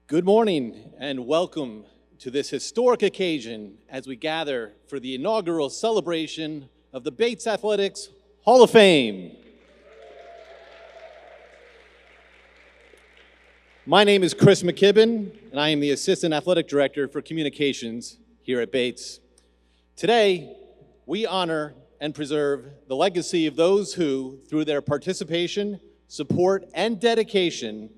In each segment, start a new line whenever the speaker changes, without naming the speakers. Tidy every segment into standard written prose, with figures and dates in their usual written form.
Good morning and welcome to this historic occasion as we gather for the inaugural celebration of the Bates Athletics Hall of Fame. My name is Chris McKibben, and I am the Assistant Athletic Director for Communications here at Bates. Today, we honor and preserve the legacy of those who, through their participation, support, and dedication,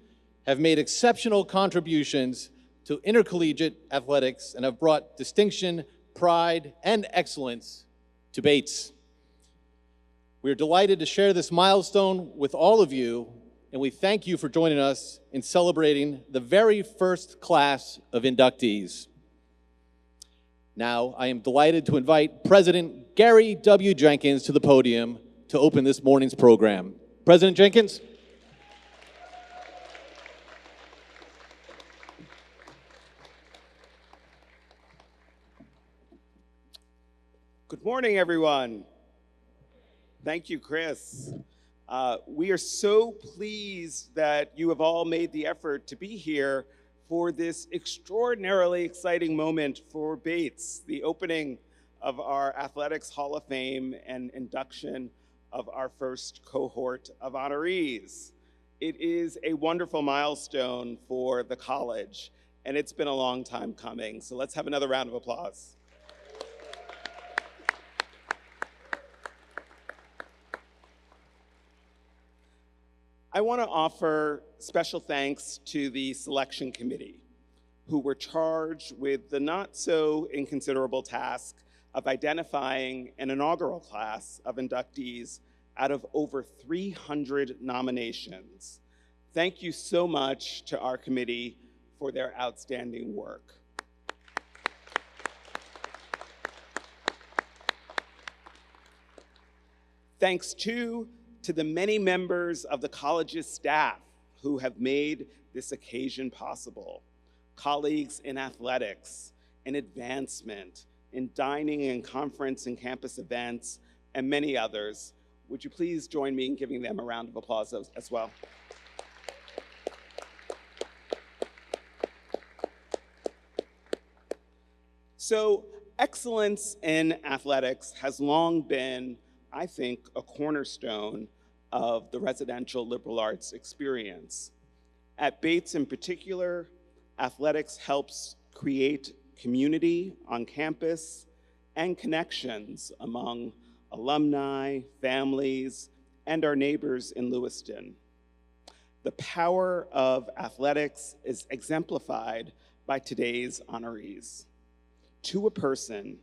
have made exceptional contributions to intercollegiate athletics and have brought distinction, pride, and excellence to Bates. We are delighted to share this milestone with all of you, and we thank you for joining us in celebrating the very first class of inductees. Now, I am delighted to invite President Gary W. Jenkins to the podium to open this morning's program. President Jenkins.
Good morning, everyone. Thank you, Chris. We are so pleased that you have all made the effort to be here for this extraordinarily exciting moment for Bates, the opening of our Athletics Hall of Fame and induction of our first cohort of honorees. It is a wonderful milestone for the college, and it's been a long time coming, so let's have another round of applause. I want to offer special thanks to the selection committee, who were charged with the not so inconsiderable task of identifying an inaugural class of inductees out of over 300 nominations. Thank you so much to our committee for their outstanding work. Thanks too to the many members of the college's staff who have made this occasion possible. Colleagues in athletics, in advancement, in dining and conference and campus events, and many others. Would you please join me in giving them a round of applause as well? So, excellence in athletics has long been, I think, a cornerstone of the residential liberal arts experience. At Bates in particular, athletics helps create community on campus and connections among alumni, families, and our neighbors in Lewiston. The power of athletics is exemplified by today's honorees. To a person,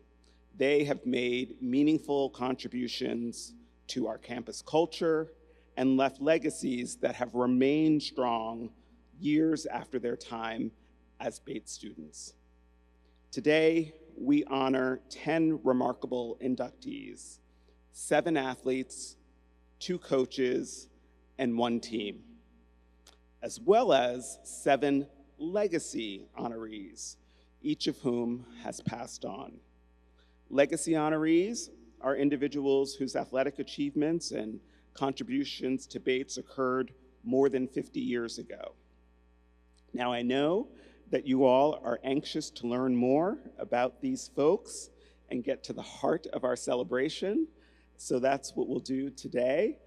they have made meaningful contributions to our campus culture and left legacies that have remained strong years after their time as Bates students. Today, we honor 10 remarkable inductees, 7 athletes, 2 coaches, and 1 team, as well as 7 legacy honorees, each of whom has passed on. Legacy honorees are individuals whose athletic achievements and contributions to Bates occurred more than 50 years ago. Now, I know that you all are anxious to learn more about these folks and get to the heart of our celebration, so that's what we'll do today.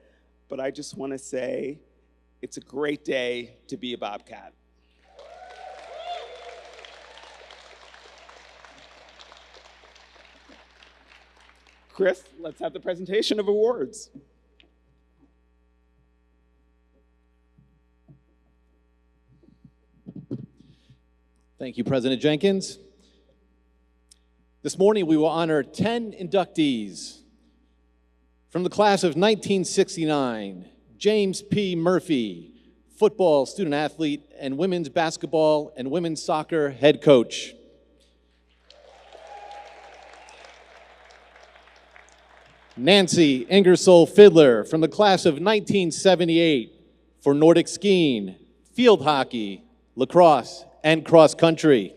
But I just want to say it's a great day to be a Bobcat. Chris, let's have the presentation of awards.
Thank you, President Jenkins. This morning, we will honor 10 inductees. From the class of 1969, James P. Murphy, football student athlete and women's basketball and women's soccer head coach. Nancy Ingersoll Fiddler, from the class of 1978, for Nordic skiing, field hockey, lacrosse, and cross country.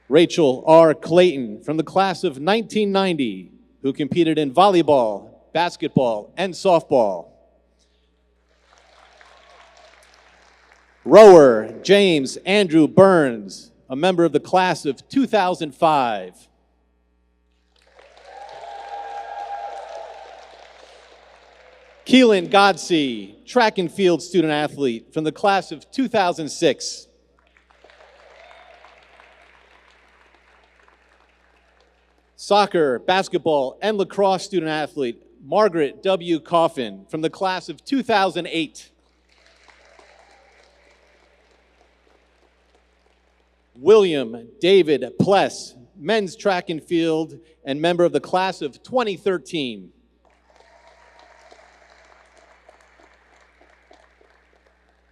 Rachel R. Clayton, from the class of 1990, who competed in volleyball, basketball, and softball. Rower James Andrew Byrnes, a member of the class of 2005. Keelan Godsey, track and field student athlete from the class of 2006. Soccer, basketball, and lacrosse student athlete, Margaret W. Coffin from the class of 2008. William David Pless, men's track and field, and member of the class of 2013.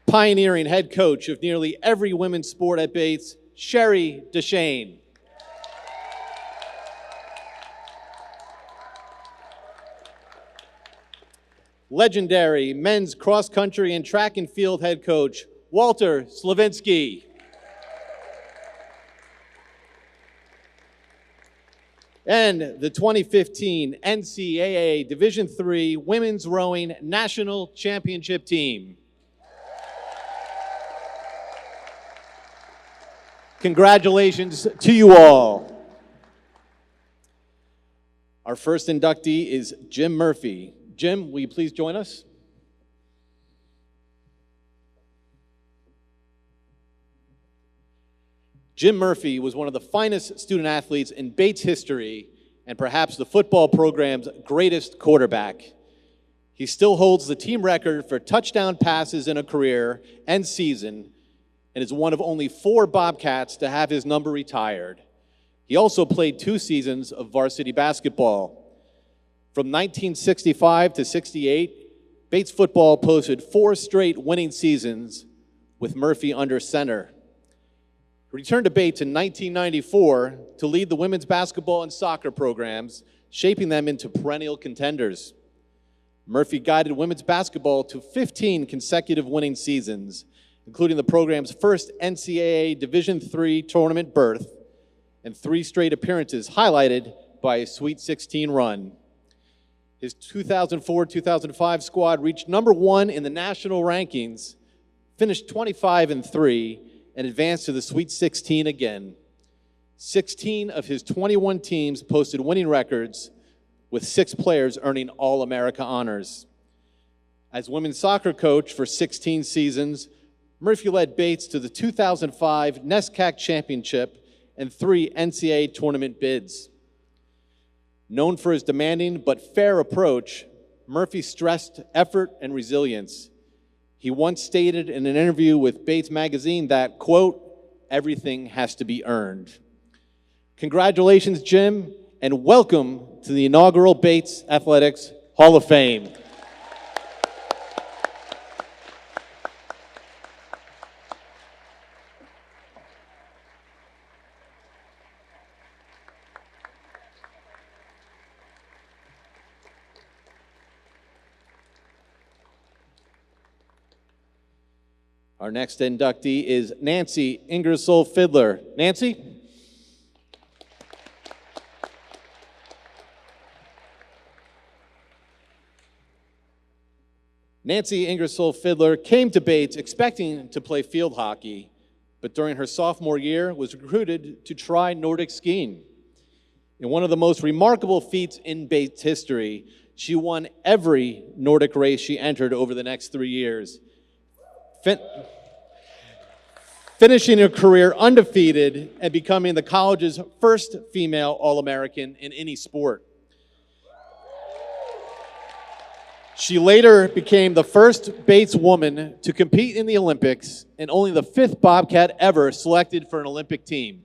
Pioneering head coach of nearly every women's sport at Bates, Sherry Deschaine. Legendary men's cross country and track and field head coach, Walter Slavinsky. And the 2015 NCAA Division III Women's Rowing National Championship team. Congratulations to you all. Our first inductee is Jim Murphy. Jim, will you please join us? Jim Murphy was one of the finest student athletes in Bates history and perhaps the football program's greatest quarterback. He still holds the team record for touchdown passes in a career and season, and is one of only 4 Bobcats to have his number retired. He also played 2 seasons of varsity basketball. From 1965 to 68, Bates football posted 4 straight winning seasons with Murphy under center. He returned to Bates in 1994 to lead the women's basketball and soccer programs, shaping them into perennial contenders. Murphy guided women's basketball to 15 consecutive winning seasons, including the program's first NCAA Division III tournament berth and 3 straight appearances highlighted by a Sweet 16 run. His 2004-2005 squad reached number 1 in the national rankings, finished 25-3, and advanced to the Sweet 16 again. 16 of his 21 teams posted winning records, with 6 players earning All-America honors. As women's soccer coach for 16 seasons, Murphy led Bates to the 2005 NESCAC championship and 3 NCAA tournament bids. Known for his demanding but fair approach, Murphy stressed effort and resilience. He once stated in an interview with Bates magazine that, quote, "everything has to be earned." Congratulations, Jim, and welcome to the inaugural Bates Athletics Hall of Fame. Our next inductee is Nancy Ingersoll Fiddler. Nancy? Nancy Ingersoll Fiddler came to Bates expecting to play field hockey, but during her sophomore year was recruited to try Nordic skiing. In one of the most remarkable feats in Bates history, she won every Nordic race she entered over the next 3 years, finishing her career undefeated and becoming the college's first female All-American in any sport. She later became the first Bates woman to compete in the Olympics and only the 5th Bobcat ever selected for an Olympic team.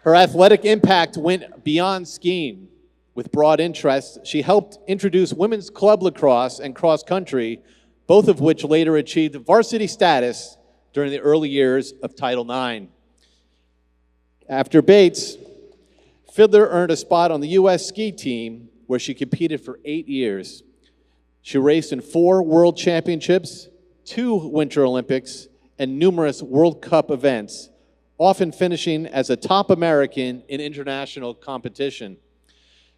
Her athletic impact went beyond skiing. With broad interests, she helped introduce women's club lacrosse and cross country, both of which later achieved varsity status during the early years of Title IX. After Bates, Fiddler earned a spot on the U.S. ski team where she competed for 8 years. She raced in 4 world championships, 2 Winter Olympics, and numerous World Cup events, often finishing as a top American in international competition.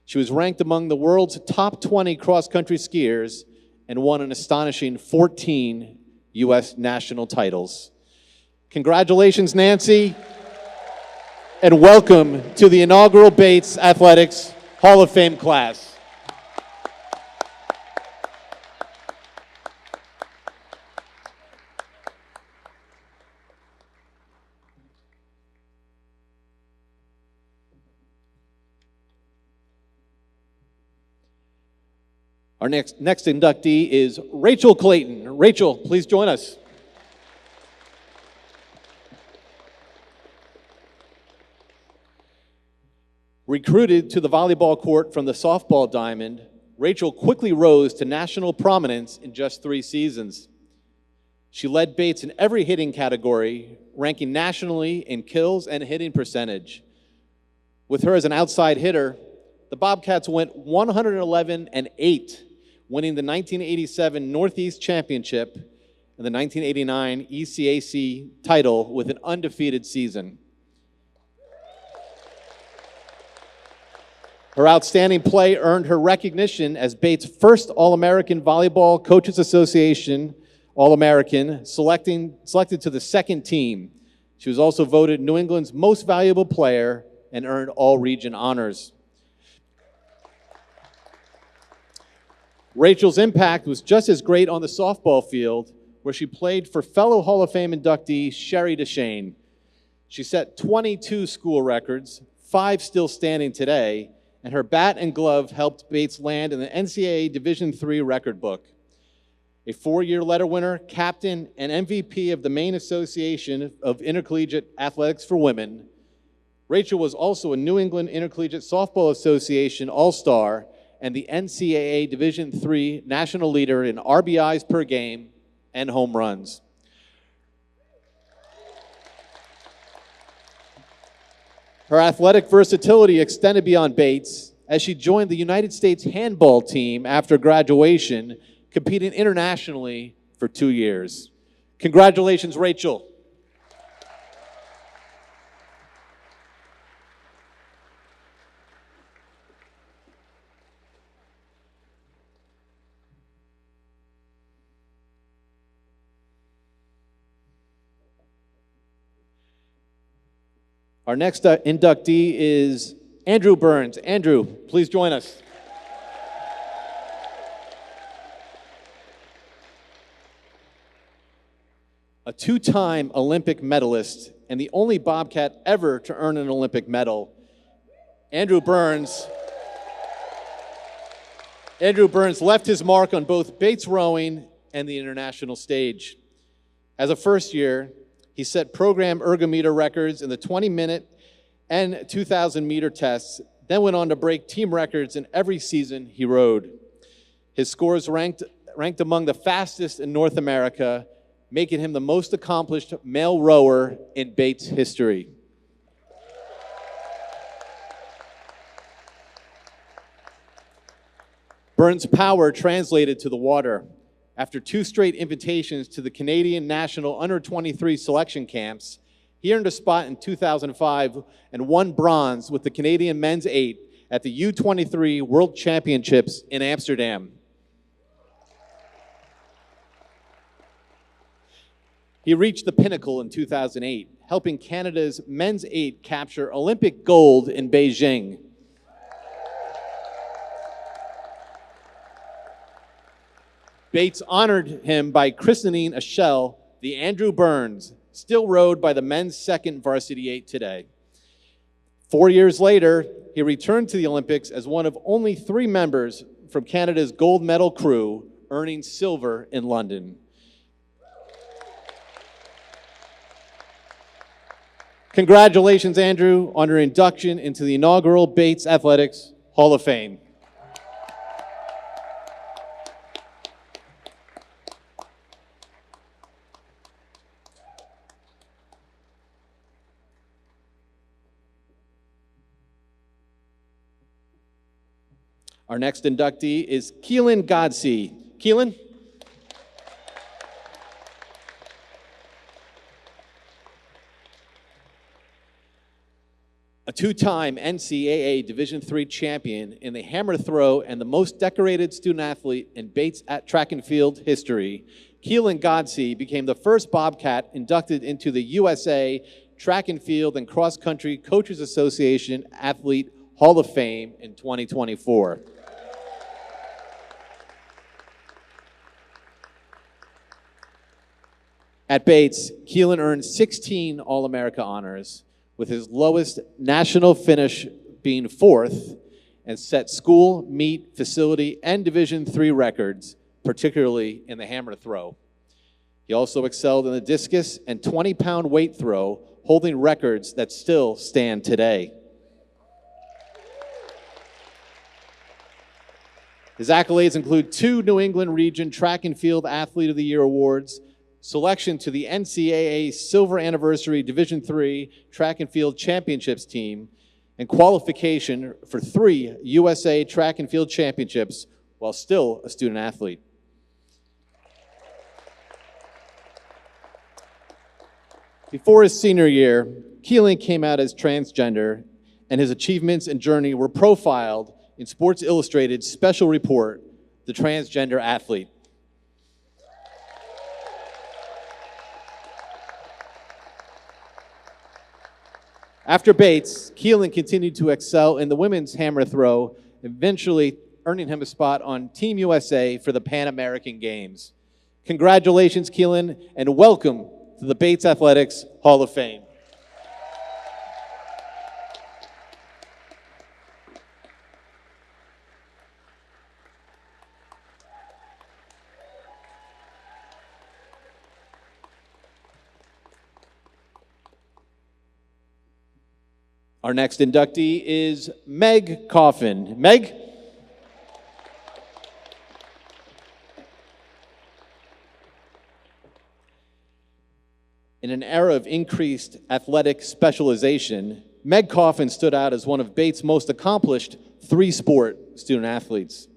She was ranked among the world's top 20 cross-country skiers and won an astonishing 14 U.S. national titles. Congratulations, Nancy, and welcome to the inaugural Bates Athletics Hall of Fame class. Our next inductee is Rachel Clayton. Rachel, please join us. Recruited to the volleyball court from the softball diamond, Rachel quickly rose to national prominence in just 3 seasons. She led Bates in every hitting category, ranking nationally in kills and hitting percentage. With her as an outside hitter, the Bobcats went 111-8, winning the 1987 Northeast Championship and the 1989 ECAC title with an undefeated season. Her outstanding play earned her recognition as Bates' first All-American Volleyball Coaches Association All-American, selected to the second team. She was also voted New England's most valuable player and earned all-region honors. Rachel's impact was just as great on the softball field, where she played for fellow Hall of Fame inductee Sherry Deschaine. She set 22 school records, 5 still standing today, and her bat and glove helped Bates land in the NCAA Division III record book. A 4-year letter winner, captain, and MVP of the Maine Association of Intercollegiate Athletics for Women, Rachel was also a New England Intercollegiate Softball Association All-Star and the NCAA Division III national leader in RBIs per game and home runs. Her athletic versatility extended beyond Bates as she joined the United States handball team after graduation, competing internationally for 2 years. Congratulations, Rachel. Our next inductee is Andrew Byrnes. Andrew, please join us. A 2-time Olympic medalist and the only Bobcat ever to earn an Olympic medal, Andrew Byrnes left his mark on both Bates rowing and the international stage. As a first year, he set program ergometer records in the 20-minute and 2,000-meter tests, then went on to break team records in every season he rowed. His scores ranked among the fastest in North America, making him the most accomplished male rower in Bates history. Byrnes' power translated to the water. After 2 straight invitations to the Canadian National Under-23 selection camps, he earned a spot in 2005 and won bronze with the Canadian men's 8 at the U23 World Championships in Amsterdam. He reached the pinnacle in 2008, helping Canada's men's 8 capture Olympic gold in Beijing. Bates honored him by christening a shell, the Andrew Byrnes, still rowed by the men's 2nd varsity 8 today. 4 years later, he returned to the Olympics as one of only 3 members from Canada's gold medal crew, earning silver in London. Congratulations, Andrew, on your induction into the inaugural Bates Athletics Hall of Fame. Our next inductee is Keelan Godsey. Keelan? A two-time NCAA Division III champion in the hammer throw and the most decorated student athlete in Bates track and field history, Keelan Godsey became the first Bobcat inducted into the USA Track and Field and Cross Country Coaches Association Athlete Hall of Fame in 2024. At Bates, Keelan earned 16 All-America honors, with his lowest national finish being fourth, and set school, meet, facility, and Division III records, particularly in the hammer throw. He also excelled in the discus and 20-pound weight throw, holding records that still stand today. His accolades include 2 New England Region Track and Field Athlete of the Year awards, selection to the NCAA Silver Anniversary Division III Track and Field Championships team, and qualification for 3 USA Track and Field Championships while still a student athlete. Before his senior year, Keelan came out as transgender, and his achievements and journey were profiled in Sports Illustrated's special report, The Transgender Athlete. After Bates, Keelan continued to excel in the women's hammer throw, eventually earning him a spot on Team USA for the Pan American Games. Congratulations, Keelan, and welcome to the Bates Athletics Hall of Fame. Our next inductee is Meg Coffin. Meg? In an era of increased athletic specialization, Meg Coffin stood out as one of Bates' most accomplished 3-sport student athletes.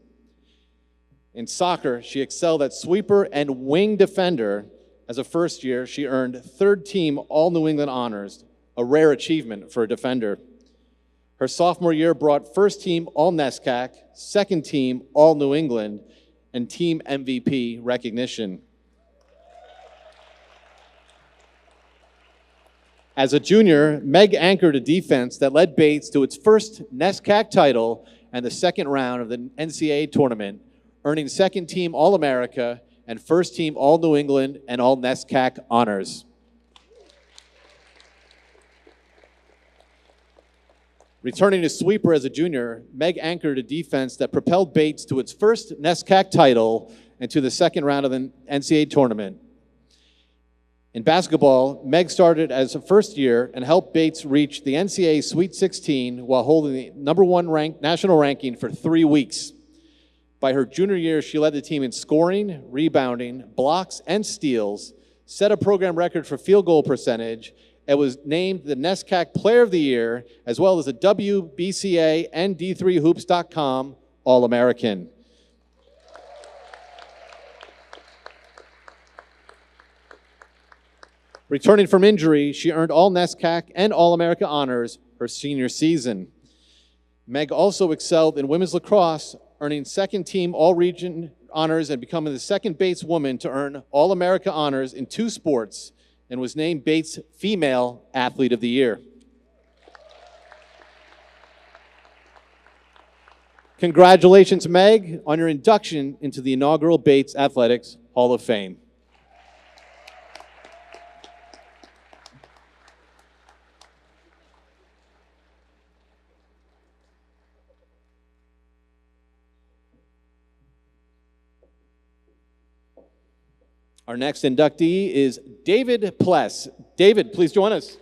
In soccer, she excelled at sweeper and wing defender. As a first year, she earned 3rd team All-New England honors, a rare achievement for a defender. Her sophomore year brought 1st team All-NESCAC, 2nd team All-New England, and team MVP recognition. As a junior, Meg anchored a defense that led Bates to its first NESCAC title and the 2nd round of the NCAA tournament, earning 2nd team All-America and 1st team All-New England and All-NESCAC honors. Returning to sweeper as a junior, Meg anchored a defense that propelled Bates to its first NESCAC title and to the 2nd round of the NCAA tournament. In basketball, Meg started as a first year and helped Bates reach the NCAA Sweet 16 while holding the #1 national ranking for 3 weeks. By her junior year, she led the team in scoring, rebounding, blocks, and steals, set a program record for field goal percentage, and was named the NESCAC Player of the Year, as well as the WBCA and D3Hoops.com All-American. Returning from injury, she earned All-NESCAC and All-America honors her senior season. Meg also excelled in women's lacrosse, earning 2nd team All-Region honors and becoming the 2nd Bates woman to earn All-America honors in 2 sports, and was named Bates Female Athlete of the Year. Congratulations, Meg, on your induction into the inaugural Bates Athletics Hall of Fame. Our next inductee is David Pless. David, please join us.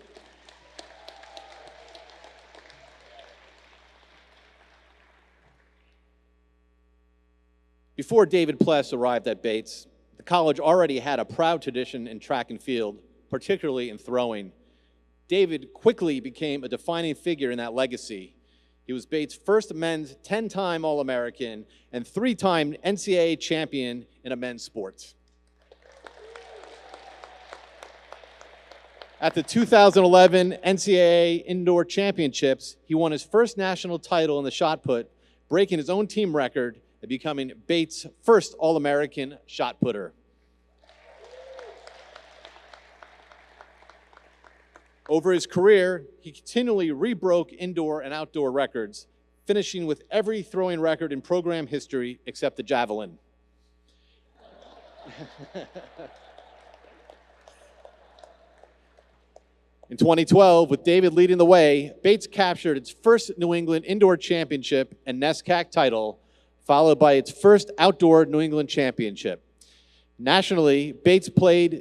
Before David Pless arrived at Bates, the college already had a proud tradition in track and field, particularly in throwing. David quickly became a defining figure in that legacy. He was Bates' first men's 10-time All-American and 3-time NCAA champion in a men's sport. At the 2011 NCAA Indoor Championships, he won his first national title in the shot put, breaking his own team record and becoming Bates' first All-American shot putter. Over his career, he continually rebroke indoor and outdoor records, finishing with every throwing record in program history except the javelin. In 2012, with David leading the way, Bates captured its first New England Indoor Championship and NESCAC title, followed by its first Outdoor New England Championship. Nationally, Bates placed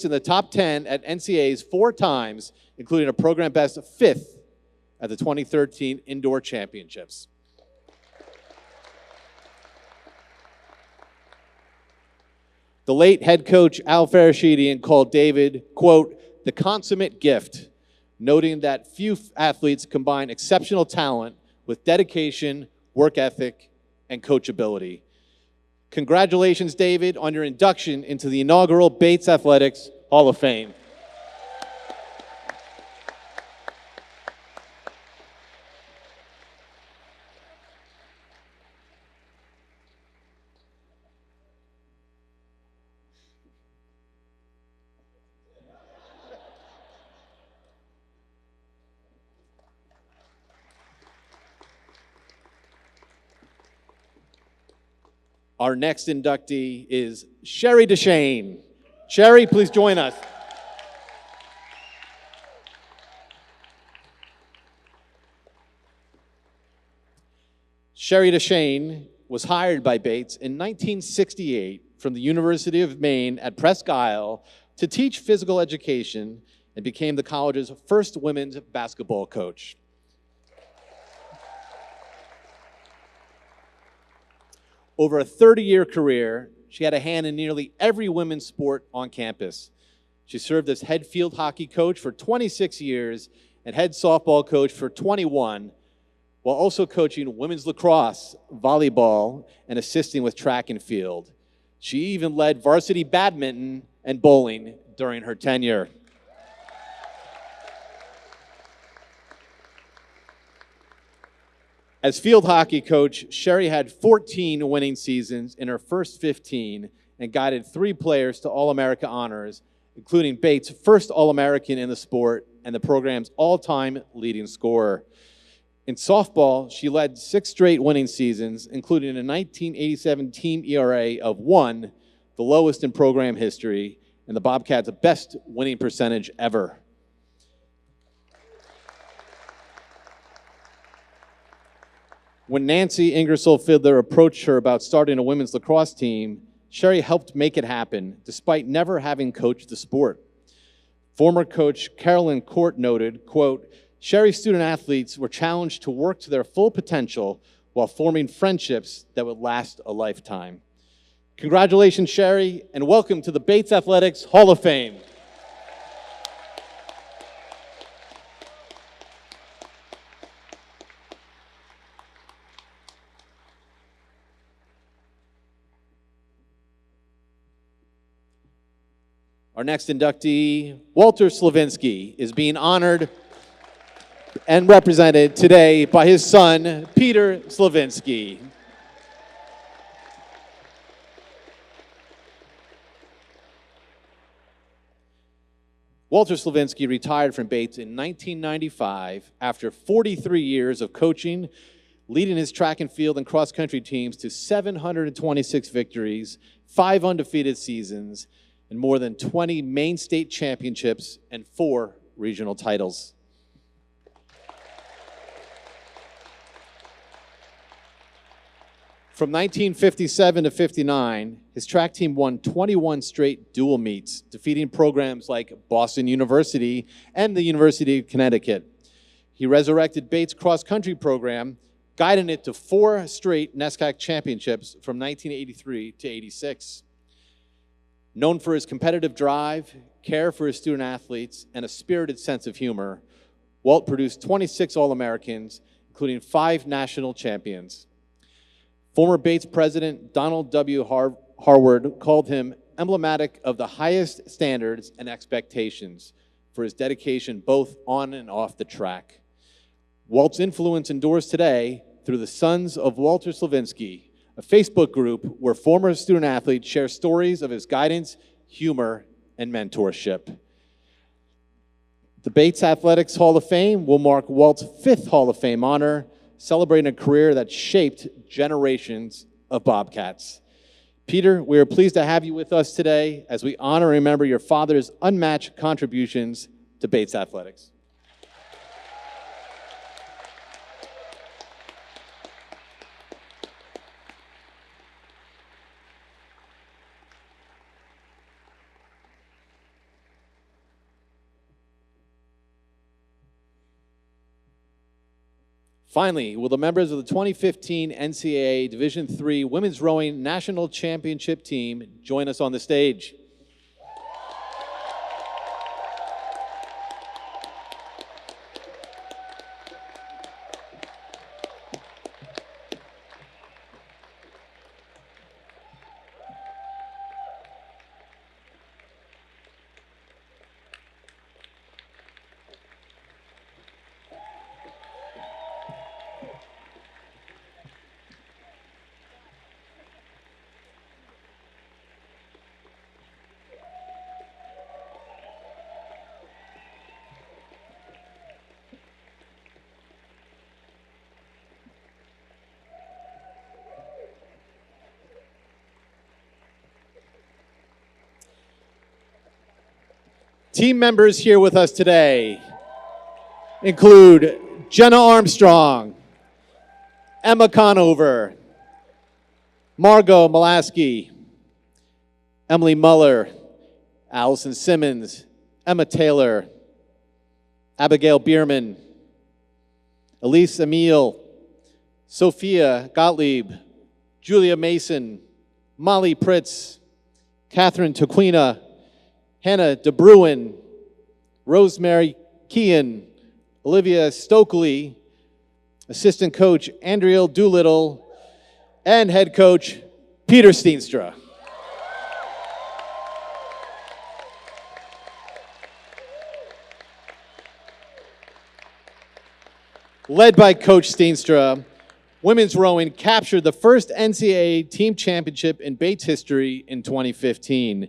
in the top 10 at NCAAs 4 times, including a program best 5th at the 2013 Indoor Championships. The late head coach Al Farashidi called David, quote, the consummate gift, noting that few athletes combine exceptional talent with dedication, work ethic, and coachability. Congratulations, David, on your induction into the inaugural Bates Athletics Hall of Fame. Our next inductee is Sherry Deschaine. Sherry, please join us. Sherry Deschaine was hired by Bates in 1968 from the University of Maine at Presque Isle to teach physical education and became the college's first women's basketball coach. Over a 30-year career, she had a hand in nearly every women's sport on campus. She served as head field hockey coach for 26 years and head softball coach for 21, while also coaching women's lacrosse, volleyball, and assisting with track and field. She even led varsity badminton and bowling during her tenure. As field hockey coach, Sherry had 14 winning seasons in her first 15 and guided 3 players to All-America honors, including Bates' first All-American in the sport and the program's all-time leading scorer. In softball, she led 6 straight winning seasons, including a 1987 team ERA of 1, the lowest in program history, and the Bobcats' best winning percentage ever. When Nancy Ingersoll-Fiddler approached her about starting a women's lacrosse team, Sherry helped make it happen, despite never having coached the sport. Former coach Carolyn Court noted, quote, Sherry's student athletes were challenged to work to their full potential while forming friendships that would last a lifetime. Congratulations, Sherry, and welcome to the Bates Athletics Hall of Fame. Our next inductee, Walter Slavinsky, is being honored and represented today by his son, Peter Slavinsky. Walter Slavinsky retired from Bates in 1995 after 43 years of coaching, leading his track and field and cross-country teams to 726 victories, 5 undefeated seasons, and more than 20 Maine state championships and 4 regional titles. From 1957 to 59, his track team won 21 straight dual meets, defeating programs like Boston University and the University of Connecticut. He resurrected Bates' cross-country program, guiding it to 4 straight NESCAC championships from 1983 to 86. Known for his competitive drive, care for his student athletes, and a spirited sense of humor, Walt produced 26 All-Americans, including 5 national champions. Former Bates president Donald W. Harward called him emblematic of the highest standards and expectations for his dedication both on and off the track. Walt's influence endures today through the Sons of Walter Slavinsky, a Facebook group where former student athletes share stories of his guidance, humor, and mentorship. The Bates Athletics Hall of Fame will mark Walt's 5th Hall of Fame honor, celebrating a career that shaped generations of Bobcats. Peter, we are pleased to have you with us today as we honor and remember your father's unmatched contributions to Bates Athletics. Finally, will the members of the 2015 NCAA Division III Women's Rowing National Championship team join us on the stage? Team members here with us today include Jenna Armstrong, Emma Conover, Margot Molaski, Emily Muller, Allison Simmons, Emma Taylor, Abigail Bierman, Elise Emile, Sophia Gottlieb, Julia Mason, Molly Pritz, Catherine Tequina, Hannah DeBruin, Rosemary Kean, Olivia Stokely, assistant coach Andriel Doolittle, and head coach Peter Steenstra. Led by Coach Steenstra, women's rowing captured the first NCAA team championship in Bates history in 2015,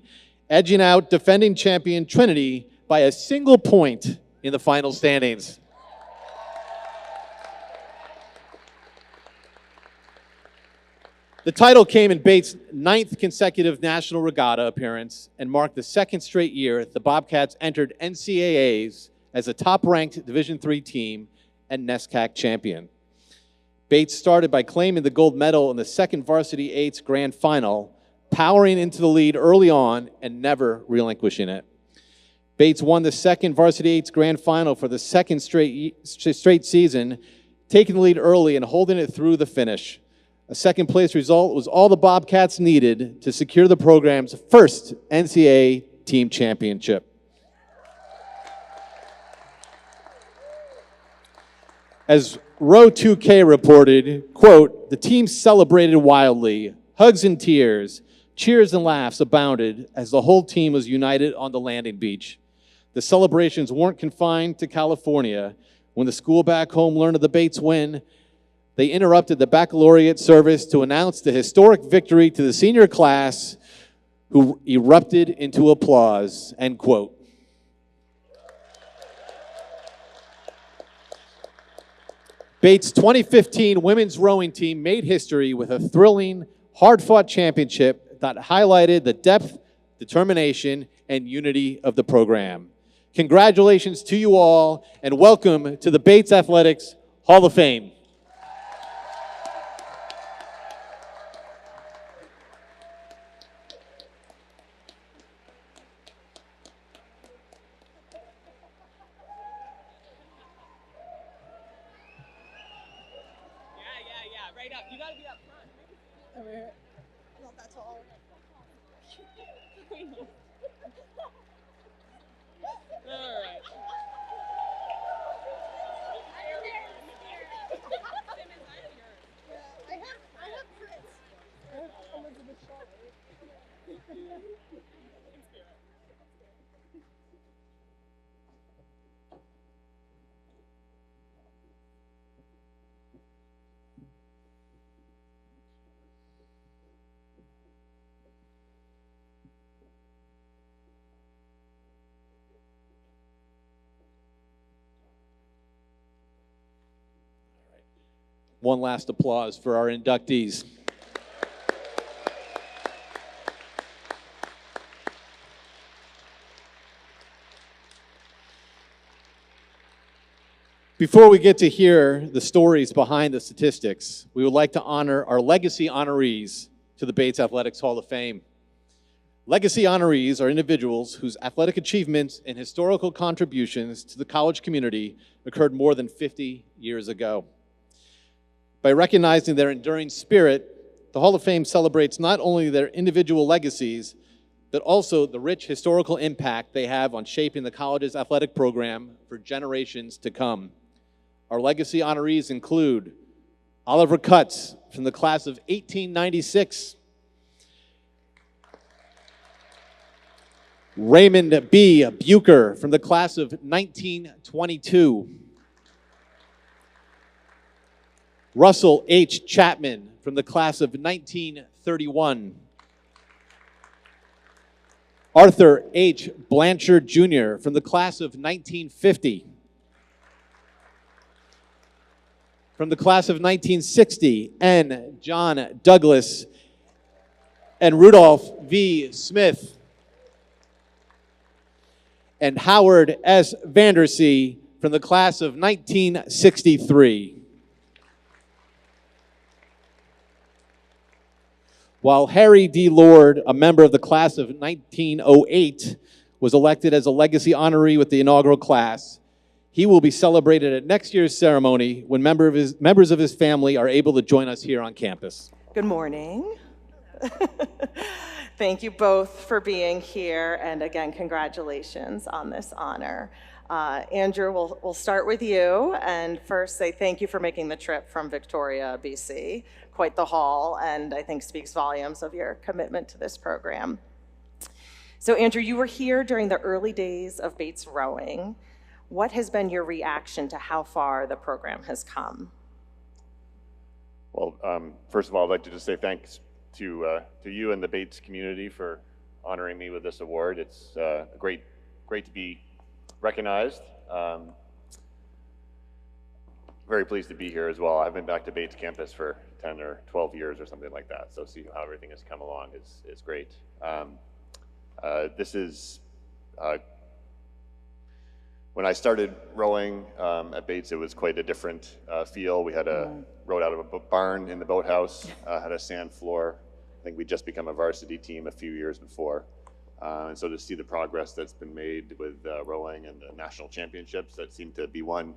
edging out defending champion Trinity by a single point in the final standings. The title came in Bates' 9th consecutive national regatta appearance and marked the 2nd straight year the Bobcats entered NCAAs as a top-ranked Division III team and NESCAC champion. Bates started by claiming the gold medal in the 2nd Varsity 8's grand final, powering into the lead early on and never relinquishing it. Bates won the 2nd Varsity 8's grand final for the 2nd straight season, taking the lead early and holding it through the finish. A 2nd place result was all the Bobcats needed to secure the program's first NCAA team championship. As Row 2K reported, quote, "The team celebrated wildly, hugs and tears, cheers and laughs abounded as the whole team was united on the landing beach. The celebrations weren't confined to California. When the school back home learned of the Bates win, they interrupted the baccalaureate service to announce the historic victory to the senior class, who erupted into applause," end quote. Bates' 2015 women's rowing team made history with a thrilling, hard-fought championship that highlighted the depth, determination, and unity of the program. Congratulations to you all, and welcome to the Bates Athletics Hall of Fame.
Yeah, right up. You gotta be up front. Over here. Not that tall. All right. I have Fritz. Elizabeth Shaw.
One last applause for our inductees. Before we get to hear the stories behind the statistics, we would like to honor our legacy honorees to the Bates Athletics Hall of Fame. Legacy honorees are individuals whose athletic achievements and historical contributions to the college community occurred more than 50 years ago. By recognizing their enduring spirit, the Hall of Fame celebrates not only their individual legacies, but also the rich historical impact they have on shaping the college's athletic program for generations to come. Our legacy honorees include Oliver Cutts from the class of 1896, Raymond B. Bucher from the class of 1922, Russell H. Chapman from the class of 1931, Arthur H. Blanchard Jr. from the class of 1950, from the class of 1960, N. John Douglas and Rudolph V. Smith, and Howard S. Vandersea from the class of 1963. While Harry D. Lord, a member of the class of 1908, was elected as a legacy honoree with the inaugural class, he will be celebrated at next year's ceremony when members of his family are able to join us here on campus.
Good morning. Thank you both for being here, and again, congratulations on this honor. Andrew, we'll start with you, and first say thank you for making the trip from Victoria, BC. Quite the haul, and I think speaks volumes of your commitment to this program. So Andrew, you were here during the early days of Bates rowing. What has been your reaction to how far the program has come?
Well, first of all, I'd like to just say thanks to you and the Bates community for honoring me with this award. It's great to be recognized. Very pleased to be here as well. I've been back to Bates campus for 10 or 12 years or something like that, so see how everything has come along is great. This is when I started rowing at Bates, it was quite a different feel. We had rowed out of a barn in the boathouse, had a sand floor. I think we'd just become a varsity team a few years before. And so to see the progress that's been made with rowing and the national championships that seem to be won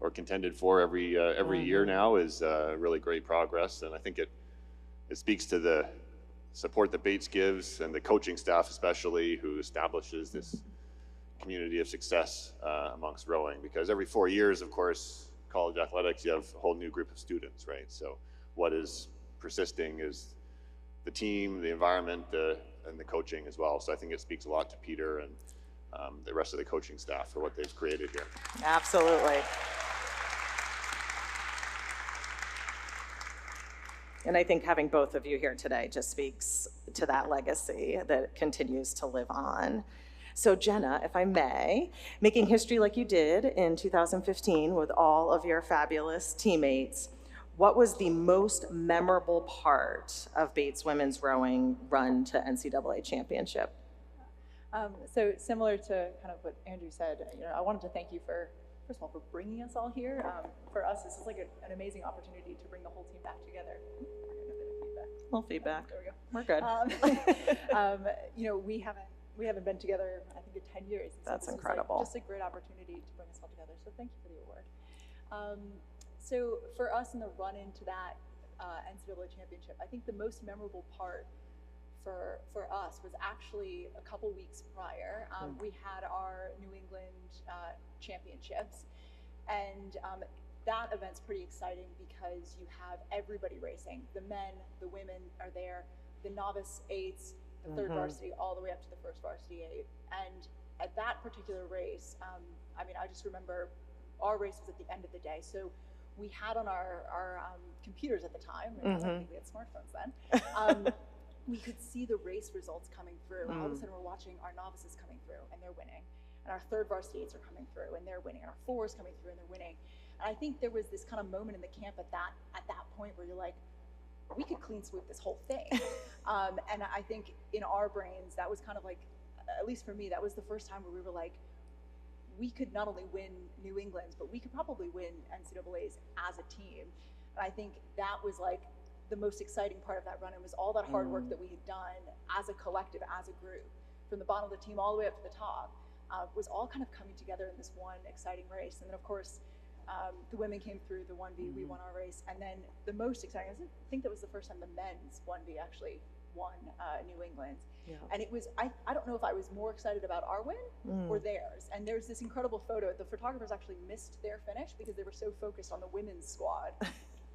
or contended for every year now is really great progress. And I think it speaks to the support that Bates gives and the coaching staff especially, who establishes this community of success amongst rowing, because every 4 years, of course, college athletics, you have a whole new group of students, right? So what is persisting is the team, the environment, and the coaching as well. So I think it speaks a lot to Peter and the rest of the coaching staff for what they've created here.
Absolutely. And I think having both of you here today just speaks to that legacy that continues to live on. So Jenna, if I may, making history like you did in 2015 with all of your fabulous teammates, what was the most memorable part of Bates women's rowing run to NCAA championship?
So similar to kind of what Andrew said, I wanted to thank you for, first of all, for bringing us all here. For us, this is like an amazing opportunity to bring the whole team back together. We're getting a bit of feedback.
A little feedback.
There we go.
We're good.
We haven't been together, I think, in 10 years. So
That's
this
incredible.
Was just a great opportunity to bring us all together. So thank you for the award. So for us in the run into that NCAA championship, I think the most memorable part for us was actually a couple weeks prior. We had our New England championships, and that event's pretty exciting because you have everybody racing. The men, the women are there, the novice eights, the third varsity, all the way up to the first varsity eight. And at that particular race, I just remember our race was at the end of the day. So we had on our computers at the time, I don't think we had smartphones then, we could see the race results coming through. And all of a sudden we're watching our novices coming through and they're winning. And our third varsity eights are coming through and they're winning. And our fours coming through and they're winning. And I think there was this kind of moment in the camp at that point where you're like, we could clean sweep this whole thing. And I think in our brains, that was kind of like, at least for me, that was the first time where we were like, we could not only win New England's, but we could probably win NCAA's as a team. And I think that was like the most exciting part of that run. It was all that hard work that we had done as a collective, as a group, from the bottom of the team all the way up to the top, was all kind of coming together in this one exciting race. And then of course, the women came through the 1V, we won our race. And then the most exciting, I think that was the first time the men's 1V actually won New England's. Yeah. And it was, I don't know if I was more excited about our win or theirs. And there's this incredible photo. The photographers actually missed their finish because they were so focused on the women's squad,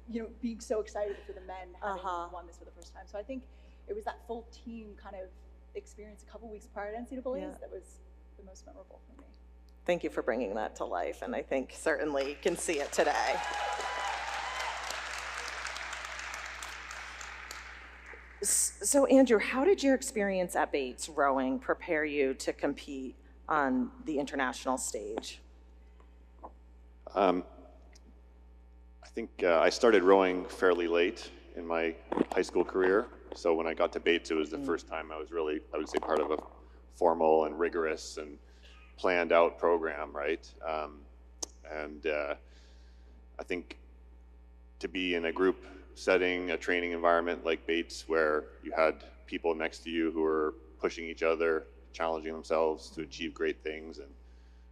you know, being so excited for the men having won this for the first time. So I think it was that full team kind of experience a couple weeks prior to NCAA's that was the most memorable for me.
Thank you for bringing that to life, and I think certainly you can see it today. So Andrew, how did your experience at Bates rowing prepare you to compete on the international stage?
I think I started rowing fairly late in my high school career. So when I got to Bates, it was the first time I was really, I would say, part of a formal and rigorous and planned out program, right? I think to be in a group setting, a training environment like Bates, where you had people next to you who were pushing each other, challenging themselves to achieve great things, and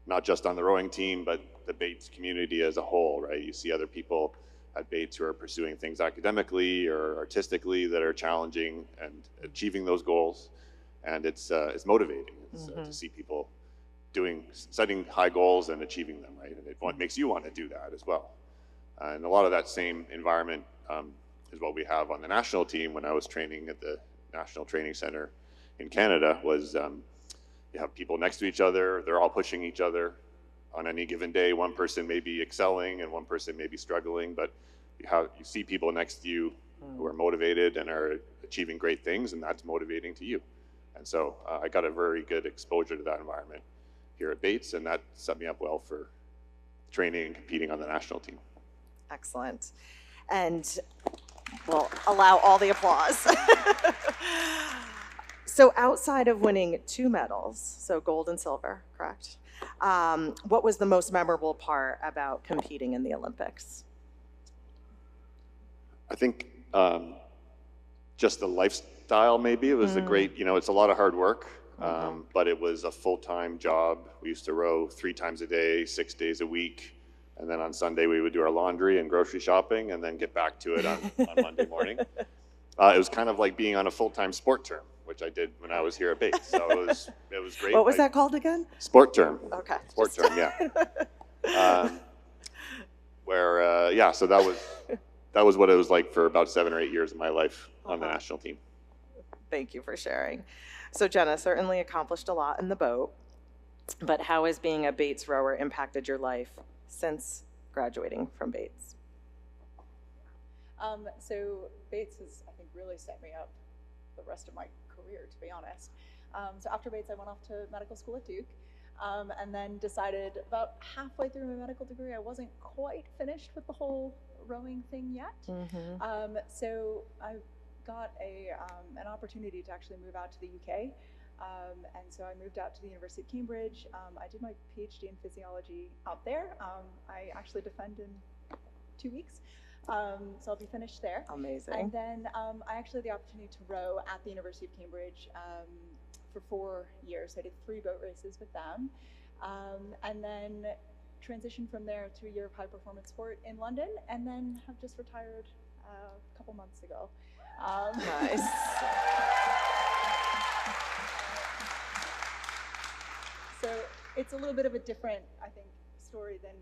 not just on the rowing team, but the Bates community as a whole, right? You see other people at Bates who are pursuing things academically or artistically that are challenging and achieving those goals, and it's motivating. It's, to see people setting high goals and achieving them, right? And it makes you want to do that as well. And a lot of that same environment is what we have on the national team. When I was training at the National Training Center in Canada, was you have people next to each other, they're all pushing each other. On any given day, one person may be excelling and one person may be struggling, but you see people next to you who are motivated and are achieving great things, and that's motivating to you. And so I got a very good exposure to that environment here at Bates, and that set me up well for training and competing on the national team.
Excellent. And we'll allow all the applause. So outside of winning 2 medals, so gold and silver, correct? What was the most memorable part about competing in the Olympics?
I think just the lifestyle, maybe. It was a great, it's a lot of hard work, but it was a full-time job. We used to row 3 times a day, 6 days a week. And then on Sunday, we would do our laundry and grocery shopping and then get back to it on Monday morning. It was kind of like being on a full-time sport term, which I did when I was here at Bates. So it was great.
What was that called again?
Sport term.
Okay.
Sport term, yeah. So that was what it was like for about 7 or 8 years of my life on the national team.
Thank you for sharing. So Jenna certainly accomplished a lot in the boat, but how has being a Bates rower impacted your life since graduating from Bates?
So Bates has, I think, really set me up the rest of my career, to be honest. So after Bates, I went off to medical school at Duke, and then decided about halfway through my medical degree, I wasn't quite finished with the whole rowing thing yet. So I got an opportunity to actually move out to the UK. And so I moved out to the University of Cambridge. I did my PhD in physiology out there. I actually defend in 2 weeks. So I'll be finished there.
Amazing.
And then I actually had the opportunity to row at the University of Cambridge for 4 years. I did 3 boat races with them. And then transitioned from there to a year of high performance sport in London, and then have just retired a couple months ago.
Nice.
So it's a little bit of a different, I think, story than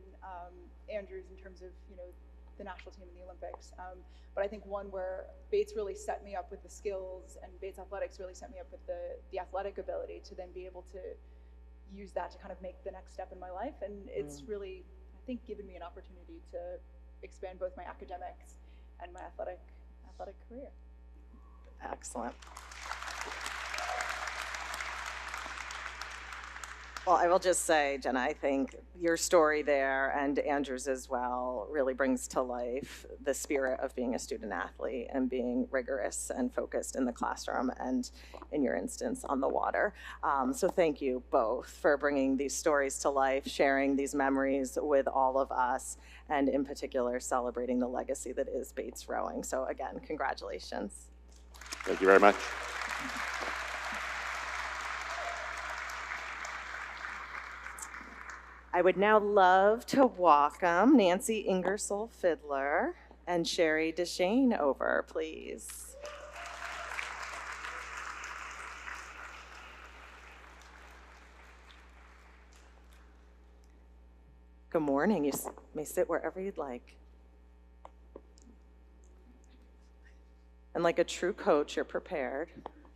Andrew's in terms of, the national team in the Olympics. But I think one where Bates really set me up with the skills, and Bates Athletics really set me up with the athletic ability to then be able to use that to kind of make the next step in my life. And it's really, I think, given me an opportunity to expand both my academics and my athletic career.
Excellent. Well, I will just say, Jenna, I think your story there and Andrew's as well really brings to life the spirit of being a student athlete and being rigorous and focused in the classroom and, in your instance, on the water. So thank you both for bringing these stories to life, sharing these memories with all of us, and in particular, celebrating the legacy that is Bates Rowing. So again, congratulations.
Thank you very much.
I would now love to welcome Nancy Ingersoll Fiddler and Sherry Deschaine over, please. Good morning. You may sit wherever you'd like. And like a true coach, you're prepared.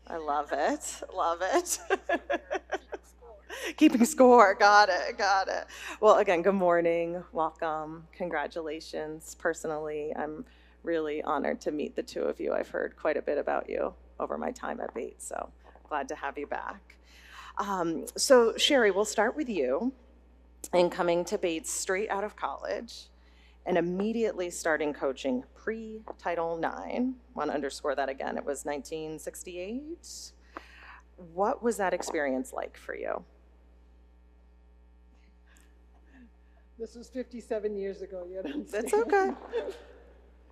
I love it. Love it. Keeping score. Got it. Got it. Well, again, good morning. Welcome. Congratulations. Personally, I'm really honored to meet the two of you. I've heard quite a bit about you over my time at Bates, so glad to have you back. So, Sherry, we'll start with you. And coming to Bates straight out of college and immediately starting coaching pre-Title IX. Want to underscore that again. It was 1968. What was that experience like for you?
This was 57 years ago, you understand?
That's okay.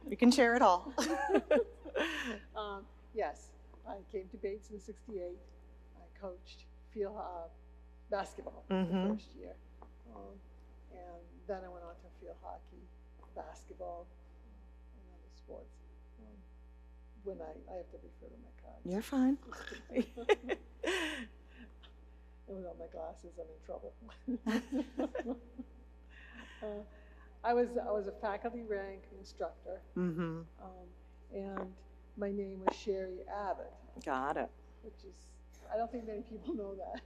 You can share it all.
Yes, I came to Bates in '68. I coached field basketball the first year. And then I went on to field hockey, basketball, and other sports. When I have to refer to my cards.
You're fine.
And without my glasses, I'm in trouble. I was a faculty rank instructor, and my name was Sherry Abbott.
Got it.
Which is, I don't think many people know that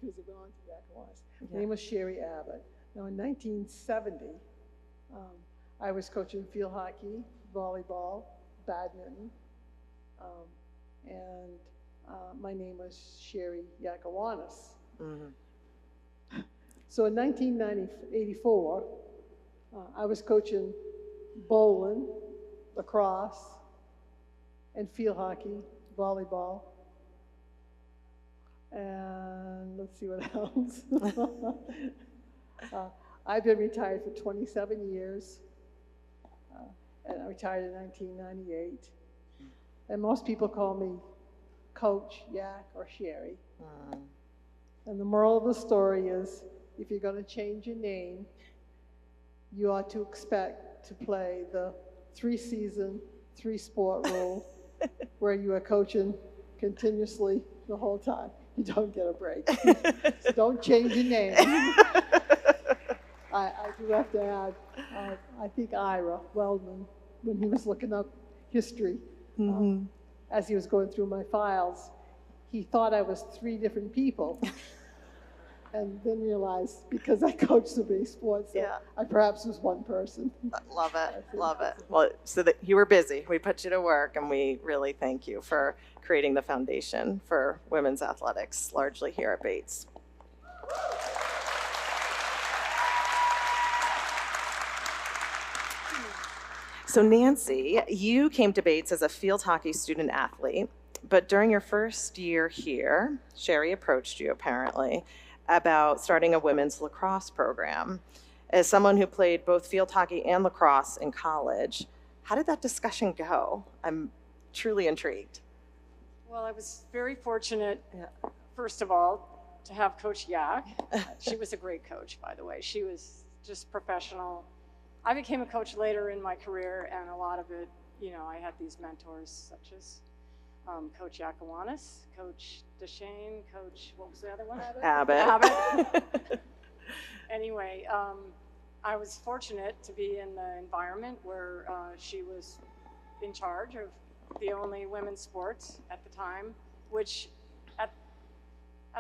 because it went on to that class.
Yeah.
My name was Sherry Abbott. Now in 1970, I was coaching field hockey, volleyball, badminton, and my name was Sherry Yakawanis. So in 1984, I was coaching bowling, lacrosse, and field hockey, volleyball, and let's see what else. I've been retired for 27 years, and I retired in 1998. And most people call me Coach, Yak, or Sherry. And the moral of the story is, if you're going to change your name, you ought to expect to play the 3-season, 3-sport rule, where you are coaching continuously the whole time. You don't get a break. So don't change your name. I do have to add, I think Ira Weldman, when he was looking up history, as he was going through my files, he thought I was 3 different people. And then realized, because I coached so many sports, that I perhaps was one person.
Love it, love it. Well, so that you were busy. We put you to work, and we really thank you for creating the foundation for women's athletics, largely here at Bates. So Nancy, you came to Bates as a field hockey student athlete, but during your first year here, Sherry approached you apparently about starting a women's lacrosse program. As someone who played both field hockey and lacrosse in college, how did that discussion go? I'm truly intrigued.
Well, I was very fortunate, first of all, to have Coach Yak. She was a great coach, by the way. She was just professional. I became a coach later in my career, and a lot of it, I had these mentors such as Coach Yakawanis, Coach Deschaine, Coach, what was the other one?
Abbott.
Anyway, I was fortunate to be in the environment where she was in charge of the only women's sports at the time, which at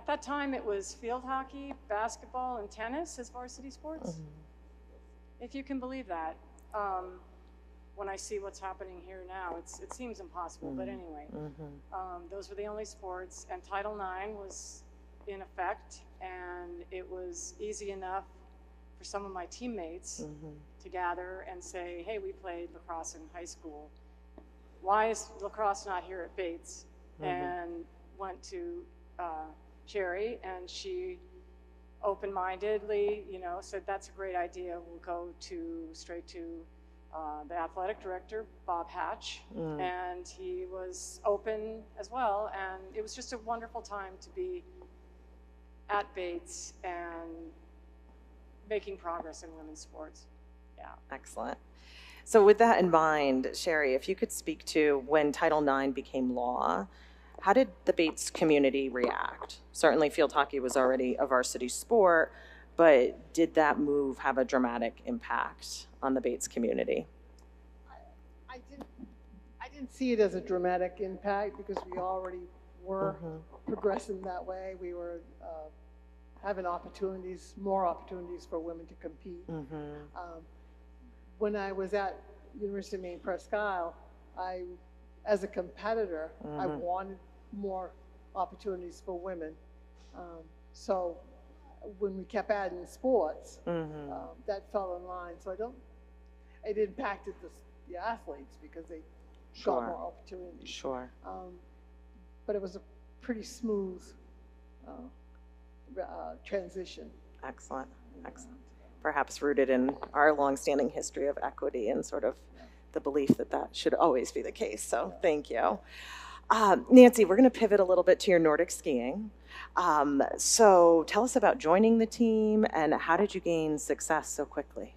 that time it was field hockey, basketball, and tennis as varsity sports. If you can believe that. When I see what's happening here now, it seems impossible, but anyway, those were the only sports, and Title IX was in effect, and it was easy enough for some of my teammates to gather and say, hey, we played lacrosse in high school. Why is lacrosse not here at Bates? And went to Sherry, and she open-mindedly, said that's a great idea. We'll go straight to the athletic director, Bob Hatch, and he was open as well. And it was just a wonderful time to be at Bates and making progress in women's sports. Yeah.
Excellent. So with that in mind, Sherry, if you could speak to when Title IX became law, how did the Bates community react? Certainly field hockey was already a varsity sport, but did that move have a dramatic impact on the Bates community?
I didn't see it as a dramatic impact because we already were progressing that way. We were having more opportunities for women to compete. When I was at University of Maine Presque Isle, as a competitor, I wanted more opportunities for women. So when we kept adding sports, that fell in line. So it impacted the athletes because they got more opportunities.
Sure.
But it was a pretty smooth transition.
Excellent. Excellent. Perhaps rooted in our longstanding history of equity and sort of the belief that that should always be the case. So thank you. Nancy, we're going to pivot a little bit to your Nordic skiing. So tell us about joining the team and how did you gain success so quickly?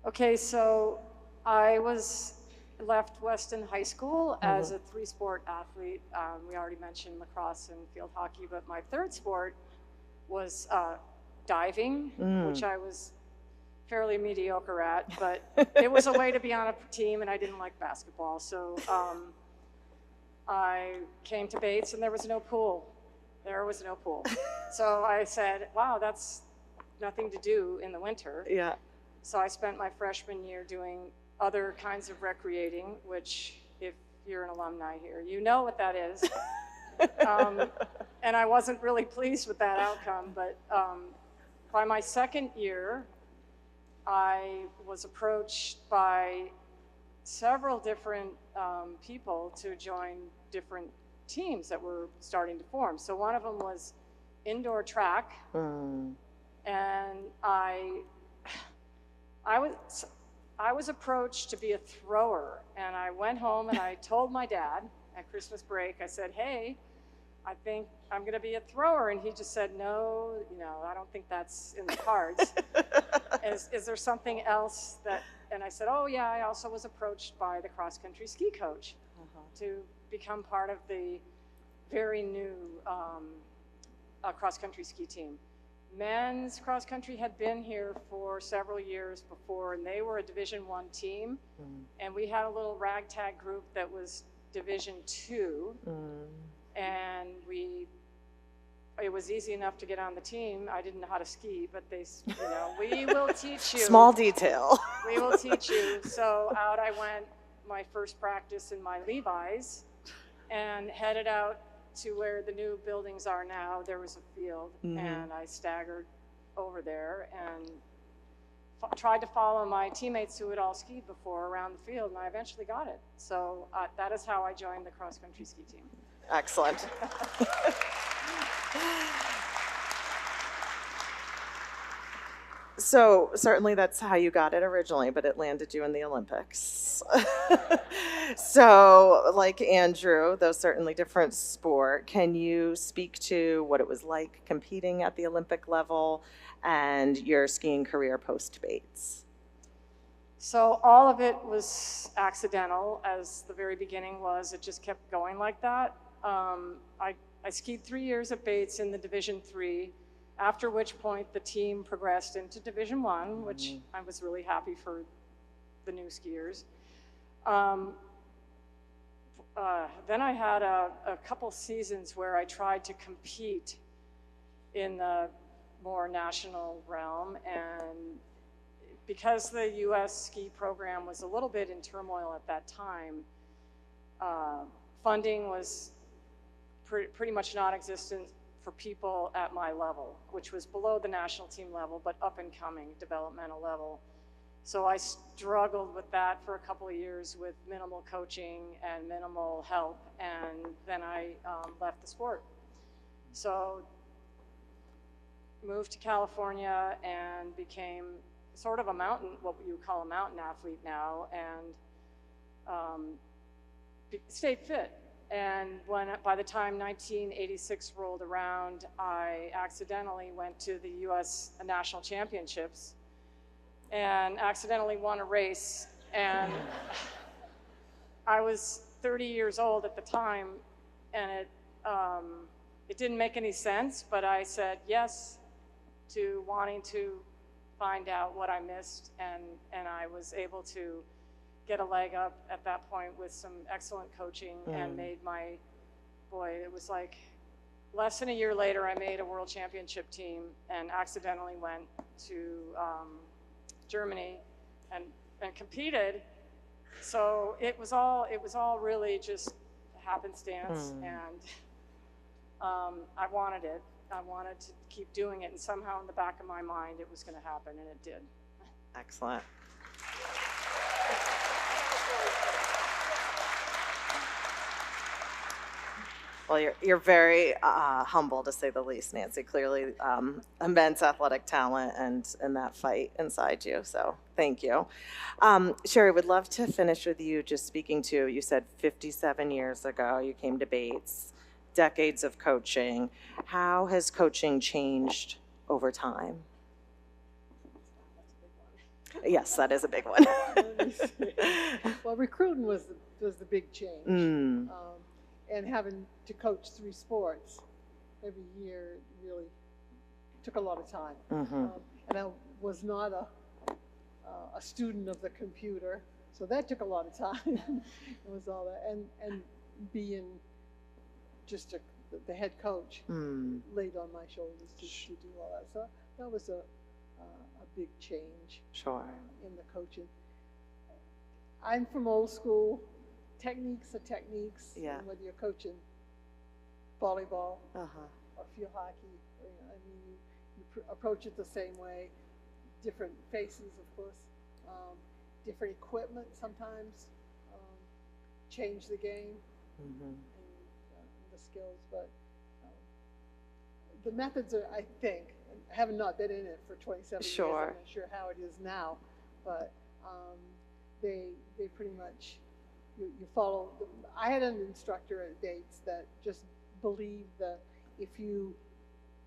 Okay, so I left Weston High School as a three-sport athlete. We already mentioned lacrosse and field hockey, but my third sport was diving, which I was fairly mediocre at, but it was a way to be on a team, and I didn't like basketball. So I came to Bates, and there was no pool. So I said, wow, that's nothing to do in the winter.
Yeah.
So I spent my freshman year doing other kinds of recreating, which if you're an alumni here, you know what that is. And I wasn't really pleased with that outcome, but by my second year, I was approached by several different people to join different teams that were starting to form. So one of them was indoor track, and I was approached to be a thrower, and I went home and I told my dad at Christmas break, I said, hey, I think I'm going to be a thrower. And he just said, no, I don't think that's in the cards. Is there something else that, and I said, oh yeah, I also was approached by the cross-country ski coach to become part of the very new cross-country ski team. Men's cross-country had been here for several years before, and they were a Division I team, and we had a little ragtag group that was Division II, and it was easy enough to get on the team. I didn't know how to ski, but they, we will teach you.
Small detail.
We will teach you. So out I went, my first practice in my Levi's, and headed out to where the new buildings are now. There was a field, and I staggered over there and tried to follow my teammates who had all skied before around the field, and I eventually got it. So that is how I joined the cross-country ski team.
Excellent. So certainly that's how you got it originally, but it landed you in the Olympics. So like Andrew, though certainly different sport, can you speak to what it was like competing at the Olympic level and your skiing career post-Bates?
So all of it was accidental, as the very beginning was. It just kept going like that. I skied 3 years at Bates in the Division III, after which point the team progressed into Division I, which I was really happy for the new skiers. Then I had a couple seasons where I tried to compete in the more national realm, and because the U.S. ski program was a little bit in turmoil at that time, funding was pretty much non-existent for people at my level, which was below the national team level, but up and coming developmental level. So I struggled with that for a couple of years with minimal coaching and minimal help, and then I left the sport. So moved to California and became sort of a mountain, what you would call a mountain athlete now, and stayed fit. And by the time 1986 rolled around, I accidentally went to the US National Championships and accidentally won a race. And I was 30 years old at the time, and it didn't make any sense, but I said yes to wanting to find out what I missed, and I was able to get a leg up at that point with some excellent coaching and made it was like less than a year later, I made a world championship team and accidentally went to Germany and competed. So it was all really just happenstance, and I wanted it. I wanted to keep doing it, and somehow in the back of my mind it was going to happen, and it did.
Excellent. Well, you're very humble, to say the least, Nancy. Clearly, immense athletic talent and that fight inside you. So thank you. Sherry, would love to finish with you just speaking to, you said 57 years ago you came to Bates, decades of coaching. How has coaching changed over time? Yes, that is a big one.
Well, recruiting was the big change. And having to coach 3 sports every year really took a lot of time. And I was not a student of the computer, so that took a lot of time. It was all that, and being just the head coach laid on my shoulders to do all that. So that was a big change.
Sure.
In the coaching. I'm from old school. Techniques are techniques.
Yeah.
And whether you're coaching volleyball
Uh-huh.
or field hockey, you approach it the same way. Different faces, of course. Different equipment sometimes change the game and the skills. But the methods are, I think, I have not been in it for 27 years. I'm not sure how it is now, but they pretty much. You follow. I had an instructor at Bates that just believed that if you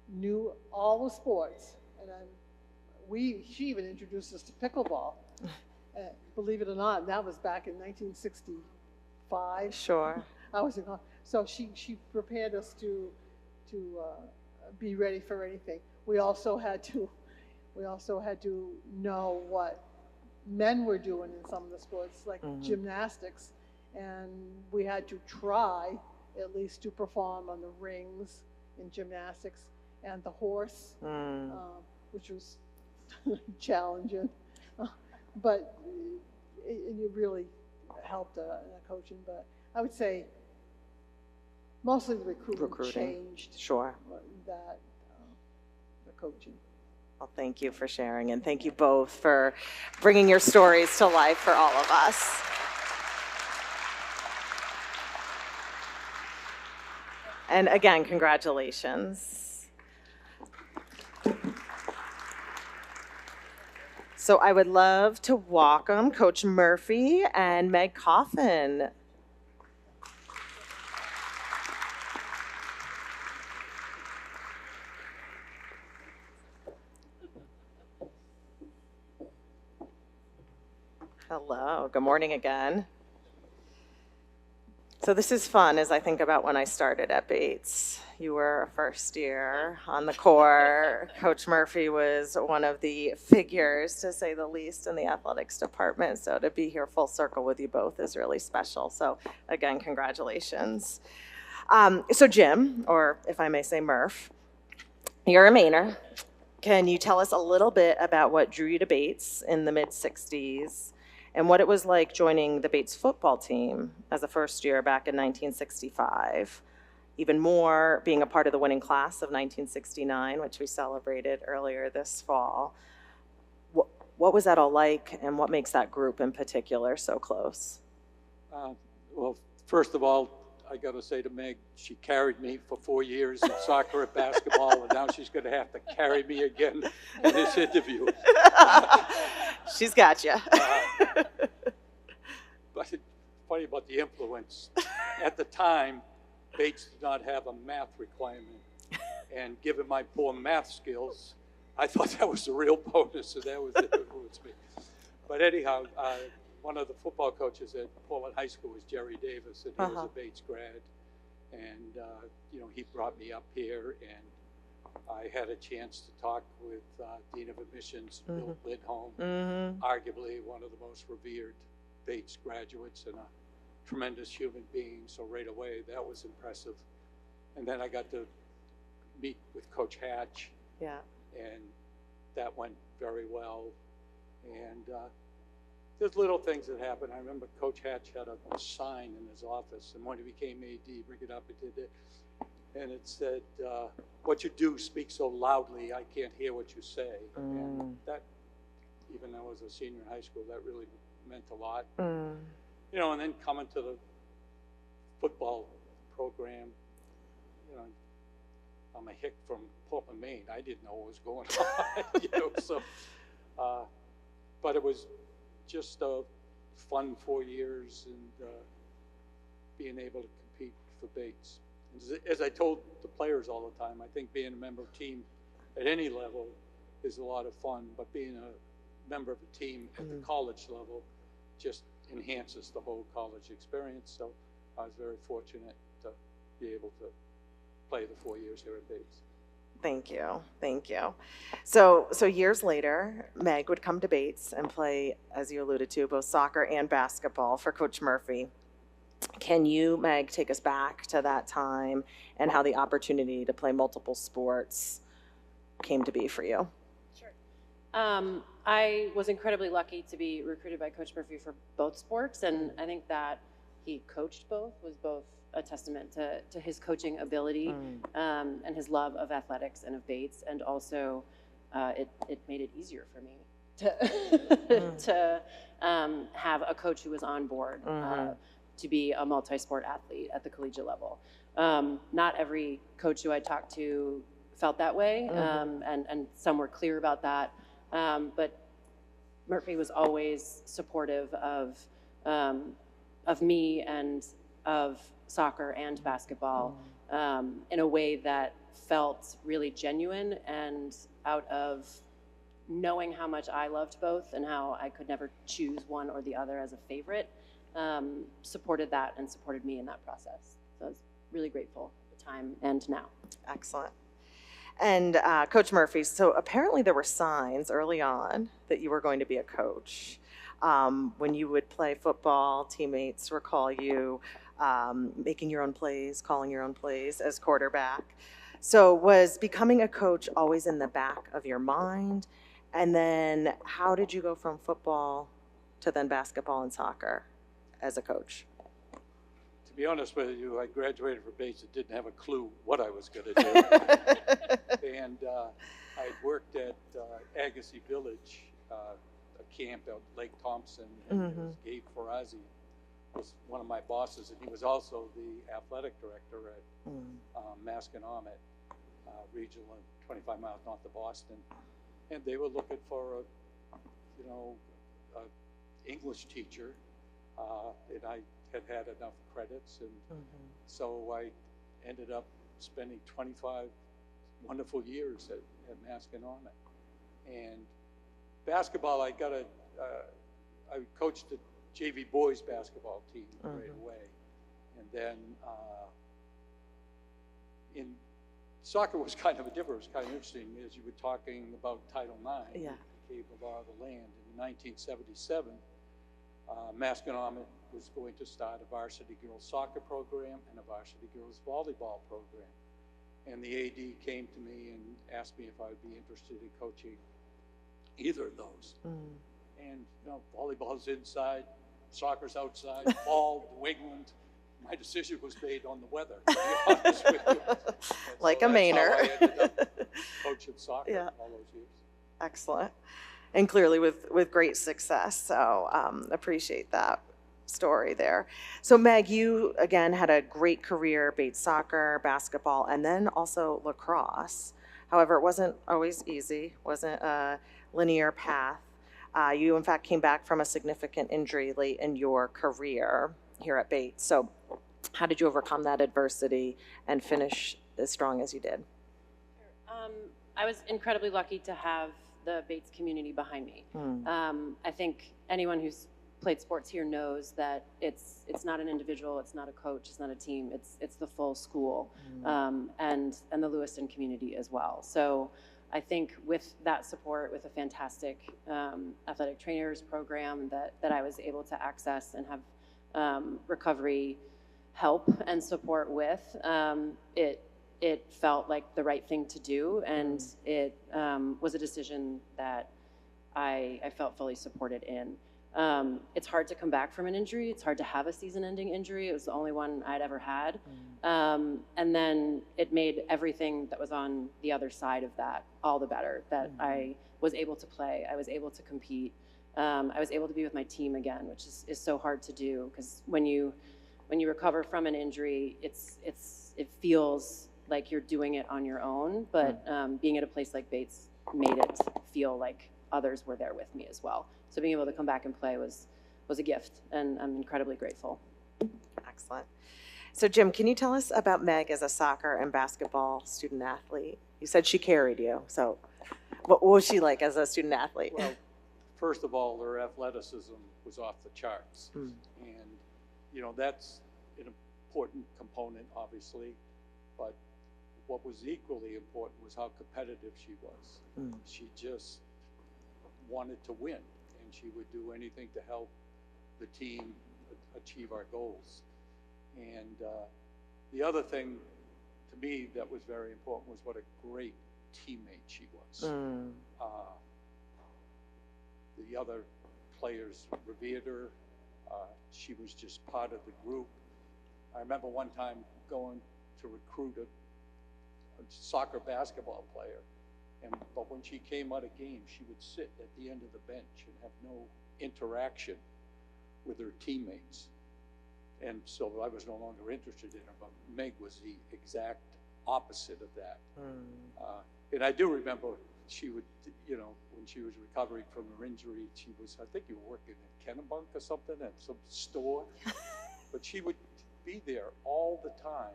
knew all the sports, and she even introduced us to pickleball. Believe it or not, that was back in 1965.
Sure.
I was in. So she prepared us to be ready for anything. We also had to know what men were doing in some of the sports, like gymnastics. And we had to try at least to perform on the rings in gymnastics and the horse, which was challenging. But it really helped in the coaching. But I would say mostly the recruiting changed.
Sure.
That the coaching.
Well, thank you for sharing, and thank you both for bringing your stories to life for all of us. And again, congratulations. So I would love to welcome Coach Murphy and Meg Coffin. Hello, good morning again. So this is fun as I think about when I started at Bates. You were a first year on the core. Coach Murphy was one of the figures, to say the least, in the athletics department. So to be here full circle with you both is really special. So again, congratulations. So Jim, or if I may say Murph, you're a Mainer. Can you tell us a little bit about what drew you to Bates in the mid-60s? And what it was like joining the Bates football team as a first year back in 1965. even more being a part of the winning class of 1969, which we celebrated earlier this fall. What was that all like, and what makes that group in particular so close?
Well, first of all, I got to say to Meg, she carried me for 4 years in soccer and basketball, and now she's going to have to carry me again in this interview.
She's got you.
But it's funny about the influence. At the time, Bates did not have a math requirement, and given my poor math skills, I thought that was a real bonus, and that was the influence me. But anyhow, one of the football coaches at Portland High School was Jerry Davis, and he was a Bates grad. And, you know, he brought me up here, and I had a chance to talk with Dean of Admissions, Bill Lindholm, arguably one of the most revered Bates graduates and a tremendous human being. So right away, that was impressive. And then I got to meet with Coach Hatch.
Yeah.
And that went very well. And there's little things that happen. I remember Coach Hatch had a sign in his office, and when he became AD, bring it up, it did it. And it said, what you do speaks so loudly, I can't hear what you say. And that, even though I was a senior in high school, that really meant a lot. You know, and then coming to the football program, you know, I'm a hick from Portland, Maine. I didn't know what was going on, you know, so, but it was just a fun 4 years, and being able to compete for Bates. As I told the players all the time, I think being a member of a team at any level is a lot of fun, but being a member of a team at the college level just enhances the whole college experience. So I was very fortunate to be able to play the 4 years here at Bates.
Thank you, thank you. So years later, Meg would come to Bates and play, as you alluded to, both soccer and basketball for Coach Murphy. Can you, Meg, take us back to that time and how the opportunity to play multiple sports came to be for you?
Sure. I was incredibly lucky to be recruited by Coach Murphy for both sports, and I think that he coached both was both a testament to his coaching ability and his love of athletics and of Bates, and also it made it easier for me to have a coach who was on board to be a multi-sport athlete at the collegiate level. Not every coach who I talked to felt that way, and some were clear about that, but Murphy was always supportive of me and of soccer and basketball in a way that felt really genuine and out of knowing how much I loved both and how I could never choose one or the other as a favorite, supported that and supported me in that process. So I was really grateful at the time and now.
Excellent. And Coach Murphy, so apparently there were signs early on that you were going to be a coach. When you would play football, teammates recall you making your own plays, calling your own plays as quarterback. So was becoming a coach always in the back of your mind? And then how did you go from football to then basketball and soccer as a coach?
To be honest with you, I graduated from Bates and didn't have a clue what I was going to do. And I had worked at Agassiz Village, a camp at Lake Thompson, and it was Gabe Ferrazzi was one of my bosses, and he was also the athletic director at Masconomet Regional, 25 miles north of Boston. And they were looking for a English teacher, and I had enough credits, and so I ended up spending 25 wonderful years at Masconomet. And basketball, I coached the JV boys basketball team right away, and then in soccer was kind of a different. It was kind of interesting as you were talking about Title IX.
Yeah.
It gave a lot of the land. In 1977, Masconomet was going to start a varsity girls soccer program and a varsity girls volleyball program. And the AD came to me and asked me if I would be interested in coaching either of those. And volleyball's inside, soccer's outside, fall, New England, my decision was made on the weather, to be honest with you. And
Like
so
a
that's how
Mainer.
I ended up coaching soccer
Yeah.
all those years.
Excellent. And clearly with great success. So appreciate that story there. So Meg, you again had a great career, Bates soccer, basketball, and then also lacrosse. However, it wasn't always easy, wasn't a linear path. You in fact came back from a significant injury late in your career here at Bates. So how did you overcome that adversity and finish as strong as you did?
I was incredibly lucky to have the Bates community behind me. I think anyone who's played sports here knows that it's not an individual, it's not a coach, it's not a team, it's the full school, and the Lewiston community as well. So I think with that support, with a fantastic athletic trainers program that I was able to access and have recovery help and support with, it felt like the right thing to do, and it was a decision that I felt fully supported in. It's hard to come back from an injury. It's hard to have a season-ending injury. It was the only one I'd ever had. And then it made everything that was on the other side of that all the better, that I was able to play, I was able to compete, I was able to be with my team again, which is so hard to do, because when you recover from an injury, it feels like you're doing it on your own, but being at a place like Bates made it feel like others were there with me as well. So being able to come back and play was a gift, and I'm incredibly grateful.
Excellent. So Jim, can you tell us about Meg as a soccer and basketball student athlete? You said she carried you, so what was she like as a student athlete?
Well, first of all, her athleticism was off the charts. And, you know, that's an important component, obviously, but what was equally important was how competitive she was. She just wanted to win, and she would do anything to help the team achieve our goals. And the other thing to me that was very important was what a great teammate she was. The other players revered her. She was just part of the group. I remember one time going to recruit a soccer basketball player, but when she came out of game, she would sit at the end of the bench and have no interaction with her teammates. And so I was no longer interested in her, but Meg was the exact opposite of that. And I do remember she would, you know, when she was recovering from her injury, she was, I think you were working at Kennebunk or something at some store, but she would be there all the time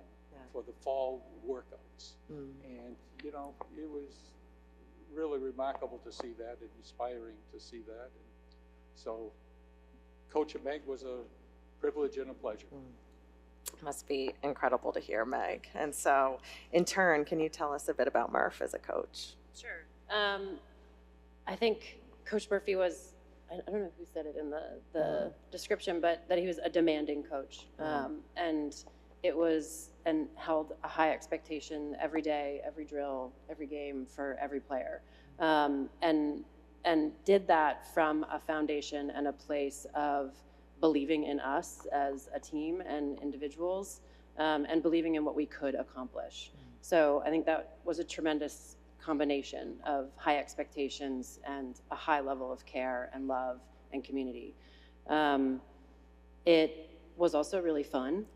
for the fall workouts. And, you know, it was really remarkable to see that and inspiring to see that. And so coaching Meg was a privilege and a pleasure.
Must be incredible to hear, Meg. And so, in turn, can you tell us a bit about Murph as a coach?
Sure. I think Coach Murphy was, I don't know who said it in the description, but that he was a demanding coach. And it was, and held a high expectation every day, every drill, every game for every player. And did that from a foundation and a place of believing in us as a team and individuals, and believing in what we could accomplish. So I think that was a tremendous combination of high expectations and a high level of care and love and community. It was also really fun,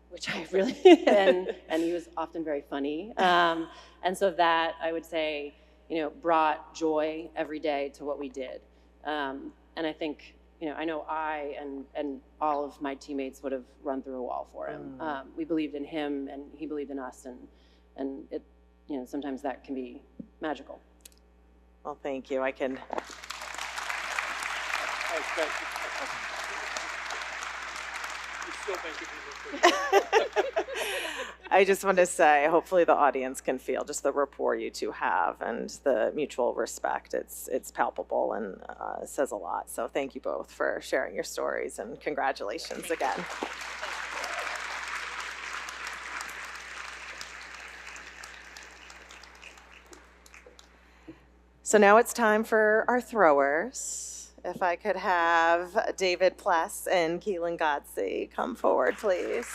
which I really, and he was often very funny. And so that, I would say, you know, brought joy every day to what we did. And I think, you know, I know I and all of my teammates would have run through a wall for him. We believed in him, and he believed in us, and it, you know, sometimes that can be magical.
Well, thank you. I can. I just want to say, hopefully the audience can feel just the rapport you two have and the mutual respect. It's palpable and says a lot. So thank you both for sharing your stories, and congratulations again. So now it's time for our throwers. If I could have David Pless and Keelan Godsey come forward, please.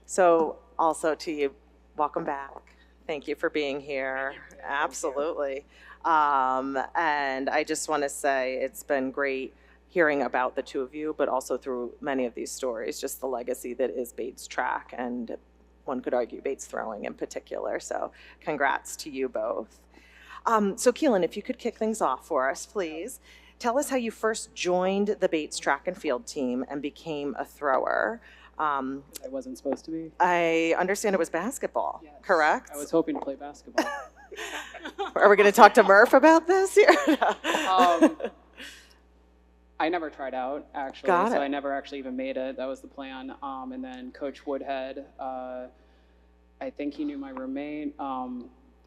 So also to you, welcome back. Thank you for being here. Absolutely. And I just want to say it's been great hearing about the two of you, but also through many of these stories, just the legacy that is Bates track, and one could argue Bates throwing in particular. So congrats to you both. So Keelan, if you could kick things off for us, please. Tell us how you first joined the Bates track and field team and became a thrower.
I wasn't supposed to be.
I understand it was basketball,
Yes.
correct?
I was hoping to play basketball.
Are we going to talk to Murph about this here?
I never tried out, actually,
Got
so
it.
I never actually even made it. That was the plan. And then Coach Woodhead, I think he knew my roommate. I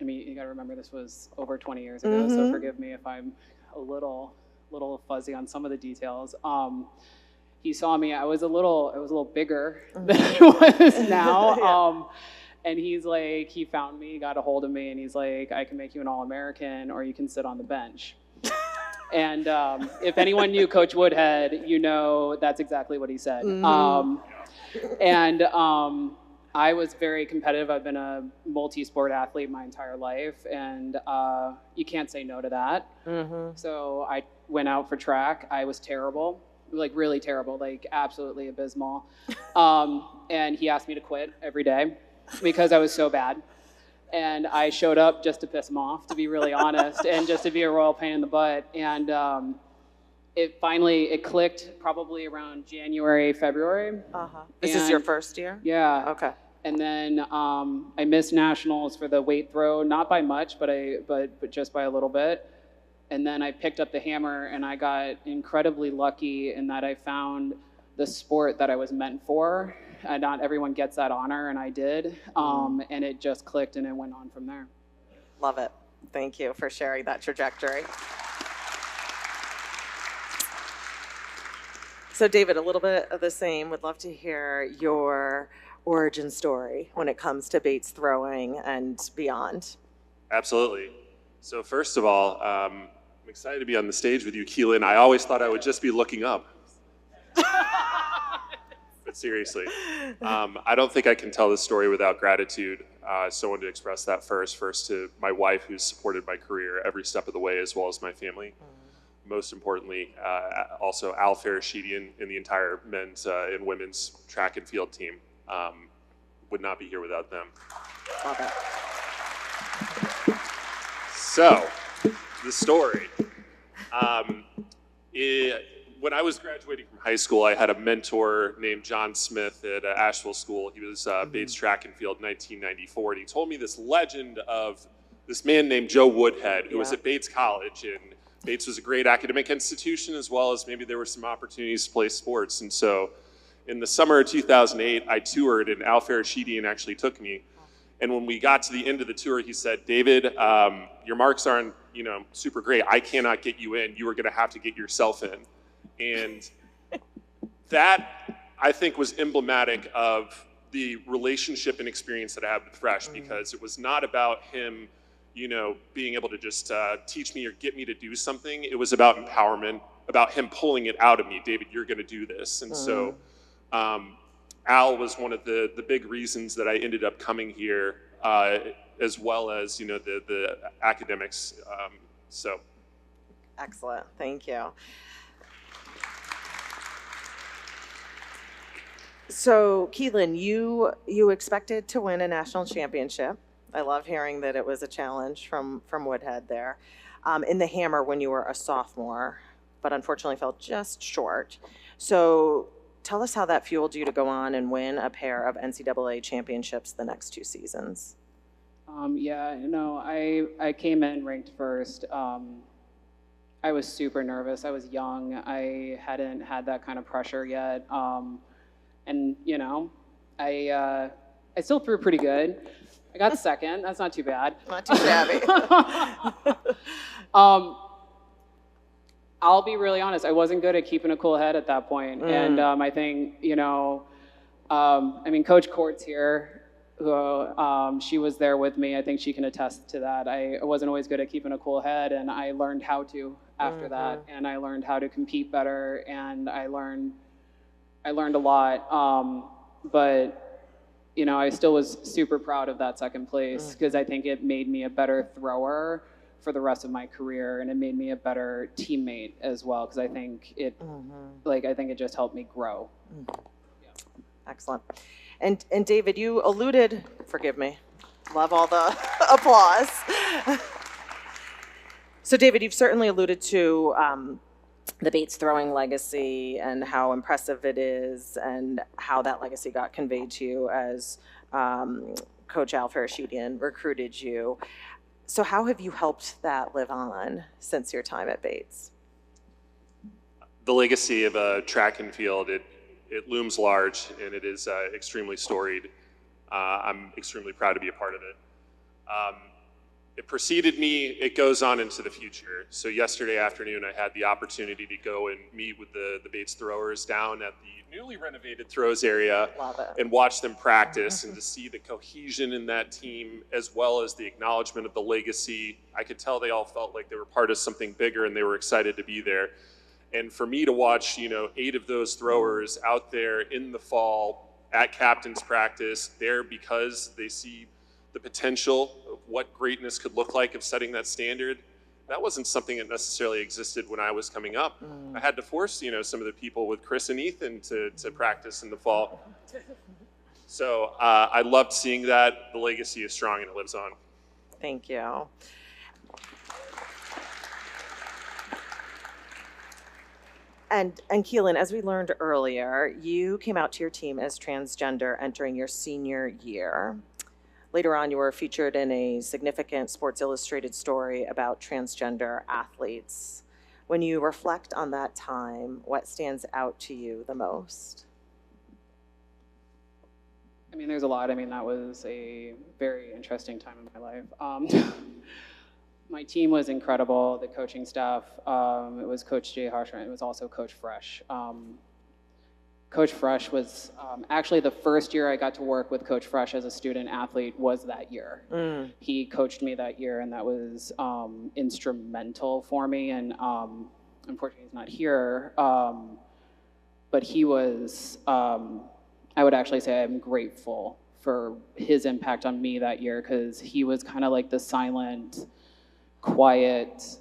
mean, you got to remember this was over 20 years ago, so forgive me if I'm a little fuzzy on some of the details. He saw me. I was a little bigger than I was now.
Yeah.
And he's like, he found me, got a hold of me, and he's like, I can make you an All-American, or you can sit on the bench. And if anyone knew Coach Woodhead, you know that's exactly what he said. I was very competitive. I've been a multi-sport athlete my entire life, and you can't say no to that. So I went out for track. I was terrible, like really terrible, like absolutely abysmal. And he asked me to quit every day because I was so bad. And I showed up just to piss him off, to be really honest, and just to be a royal pain in the butt. And it clicked probably around January, February.
This is your first year?
Yeah.
Okay.
And then I missed nationals for the weight throw, not by much, but just by a little bit. And then I picked up the hammer, and I got incredibly lucky in that I found the sport that I was meant for. And not everyone gets that honor, and I did. And it just clicked, and it went on from there.
Love it. Thank you for sharing that trajectory. So David, a little bit of the same. Would love to hear your origin story when it comes to Bates throwing and beyond.
Absolutely. So first of all, I'm excited to be on the stage with you, Keelan. I always thought I would just be looking up. But seriously, I don't think I can tell this story without gratitude. So I wanted to express that first to my wife, who's supported my career every step of the way, as well as my family. Most importantly, also Al Farashidi and the entire men's and women's track and field team. Would not be here without them.
Love it.
So, the story. When I was graduating from high school, I had a mentor named John Smith at Asheville School. He was Bates track and field in 1994, and he told me this legend of this man named Joe Woodhead, who was at Bates College, and Bates was a great academic institution, as well as maybe there were some opportunities to play sports. And so in the summer of 2008, I toured, and Al Farashidi actually took me. And when we got to the end of the tour, he said, David, your marks aren't, super great. I cannot get you in. You are going to have to get yourself in. And that, I think, was emblematic of the relationship and experience that I had with Fresh, because it was not about him, being able to just teach me or get me to do something. It was about empowerment, about him pulling it out of me. David, you're going to do this. And so Al was one of the big reasons that I ended up coming here, as well as, the academics.
Excellent. Thank you. So, Keelan, you expected to win a national championship. I love hearing that it was a challenge from Woodhead there. In the hammer when you were a sophomore, but unfortunately fell just short. So tell us how that fueled you to go on and win a pair of NCAA championships the next 2 seasons.
I came in ranked first. I was super nervous. I was young. I hadn't had that kind of pressure yet. I still threw pretty good. I got second. That's not too bad.
Not too shabby.
I'll be really honest. I wasn't good at keeping a cool head at that point. And I think, Coach Court's here. who she was there with me. I think she can attest to that. I wasn't always good at keeping a cool head, and I learned how to after that, and I learned how to compete better, and I learned a lot. But you know, I still was super proud of that second place because I think it made me a better thrower for the rest of my career, and it made me a better teammate as well because I think it, I think it just helped me grow.
Excellent. And David, you alluded, forgive me, love all the applause. So David, you've certainly alluded to the Bates throwing legacy and how impressive it is and how that legacy got conveyed to you as Coach Al Farashidyan recruited you. So how have you helped that live on since your time at Bates?
The legacy of track and field, it looms large, and it is extremely storied. I'm extremely proud to be a part of it. It preceded me, it goes on into the future. So yesterday afternoon, I had the opportunity to go and meet with the Bates throwers down at the newly renovated throws area and watch them practice and to see the cohesion in that team as well as the acknowledgement of the legacy. I could tell they all felt like they were part of something bigger and they were excited to be there. And for me to watch, 8 of those throwers out there in the fall at captain's practice there because they see the potential of what greatness could look like of setting that standard, that wasn't something that necessarily existed when I was coming up. I had to force, some of the people with Chris and Ethan to practice in the fall. So I loved seeing that. The legacy is strong and it lives on.
Thank you. And Keelan, as we learned earlier, you came out to your team as transgender entering your senior year. Later on, you were featured in a significant Sports Illustrated story about transgender athletes. When you reflect on that time, what stands out to you the most?
I mean, there's a lot. I mean, that was a very interesting time in my life. My team was incredible, the coaching staff. It was Coach Jay Harsher, and it was also Coach Fresh. Coach Fresh was actually the first year I got to work with Coach Fresh as a student athlete was that year. He coached me that year, and that was instrumental for me. And unfortunately, he's not here. But he was, I would actually say I'm grateful for his impact on me that year because he was kind of like the silent, quiet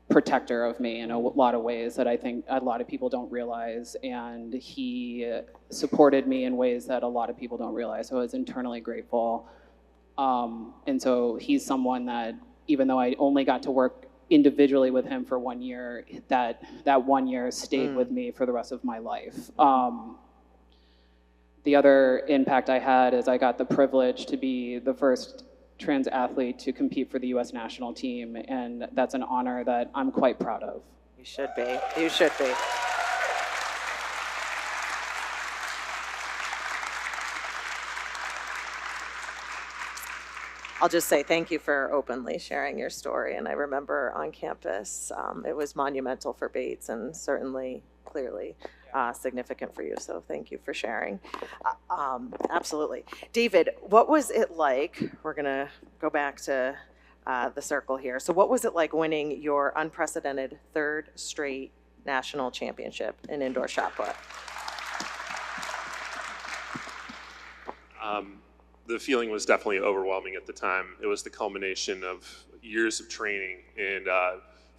protector of me in a lot of ways that I think a lot of people don't realize, and he supported me in ways that a lot of people don't realize, so I was internally grateful. And so he's someone that, even though I only got to work individually with him for 1 year, that 1 year stayed with me for the rest of my life. The other impact I had is I got the privilege to be the first trans athlete to compete for the U.S. national team, and that's an honor that I'm quite proud of.
You should be. You should be. I'll just say thank you for openly sharing your story, and I remember on campus, it was monumental for Bates and certainly, clearly, significant for you, so thank you for sharing. Absolutely. David, what was it like, we're gonna go back to the circle here, so what was it like winning your unprecedented 3rd straight national championship in indoor shot put?
The feeling was definitely overwhelming at the time. It was the culmination of years of training, and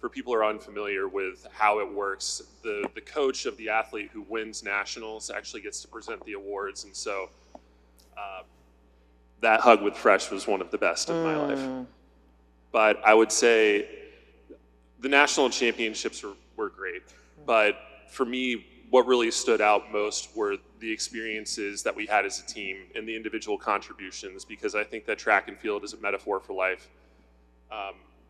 for people who are unfamiliar with how it works, the coach of the athlete who wins nationals actually gets to present the awards, and so that hug with Fresh was one of the best of my life. But I would say the national championships were great, but for me, what really stood out most were the experiences that we had as a team and the individual contributions, because I think that track and field is a metaphor for life.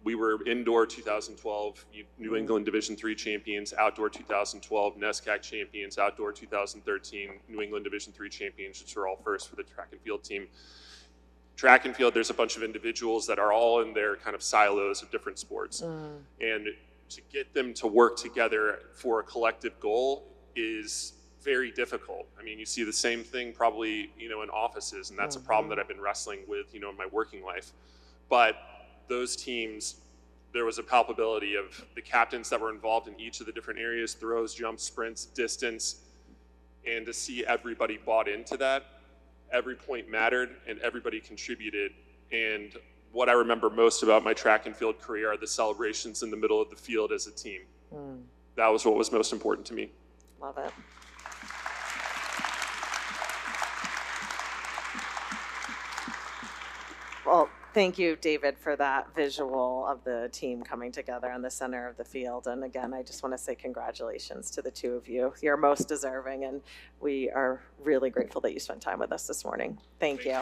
We were indoor 2012 New England Division III champions, outdoor 2012 NESCAC champions, outdoor 2013 New England Division III champions, which are all first for the track and field team. Track and field, there's a bunch of individuals that are all in their kind of silos of different sports. And to get them to work together for a collective goal is very difficult. I mean, you see the same thing probably, in offices, and that's a problem that I've been wrestling with, in my working life. But those teams, there was a palpability of the captains that were involved in each of the different areas, throws, jumps, sprints, distance, and to see everybody bought into that, every point mattered and everybody contributed. And what I remember most about my track and field career are the celebrations in the middle of the field as a team. That was what was most important to me.
Love it. Well, thank you, David, for that visual of the team coming together in the center of the field. And again, I just want to say congratulations to the two of you. You're most deserving, and we are really grateful that you spent time with us this morning. Thank you.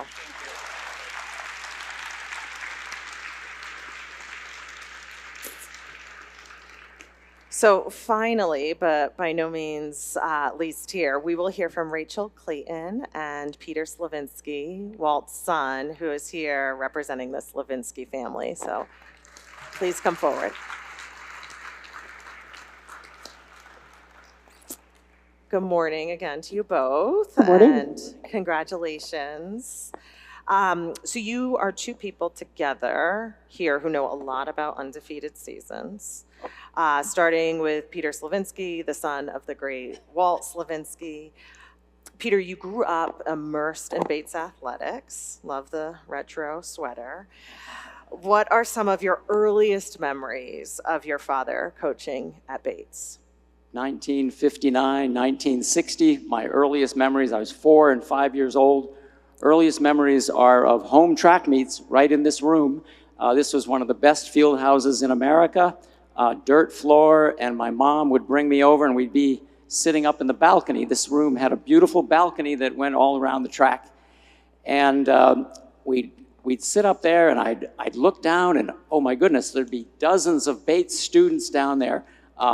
So finally, but by no means least here, we will hear from Rachel Clayton and Peter Slavinsky, Walt's son, who is here representing the Slavinsky family. So please come forward. Good morning again to you both.
Good morning.
And congratulations. So you are two people together here who know a lot about undefeated seasons. Starting with Peter Slavinsky, the son of the great Walt Slavinsky. Peter, you grew up immersed in Bates athletics. Love the retro sweater. What are some of your earliest memories of your father coaching at Bates?
1959, 1960, my earliest memories, I was 4 and 5 years old. Earliest memories are of home track meets right in this room. This was one of the best field houses in America. Dirt floor, and my mom would bring me over and we'd be sitting up in the balcony. This room had a beautiful balcony that went all around the track. And we'd sit up there and I'd look down and, oh my goodness, there'd be dozens of Bates students down there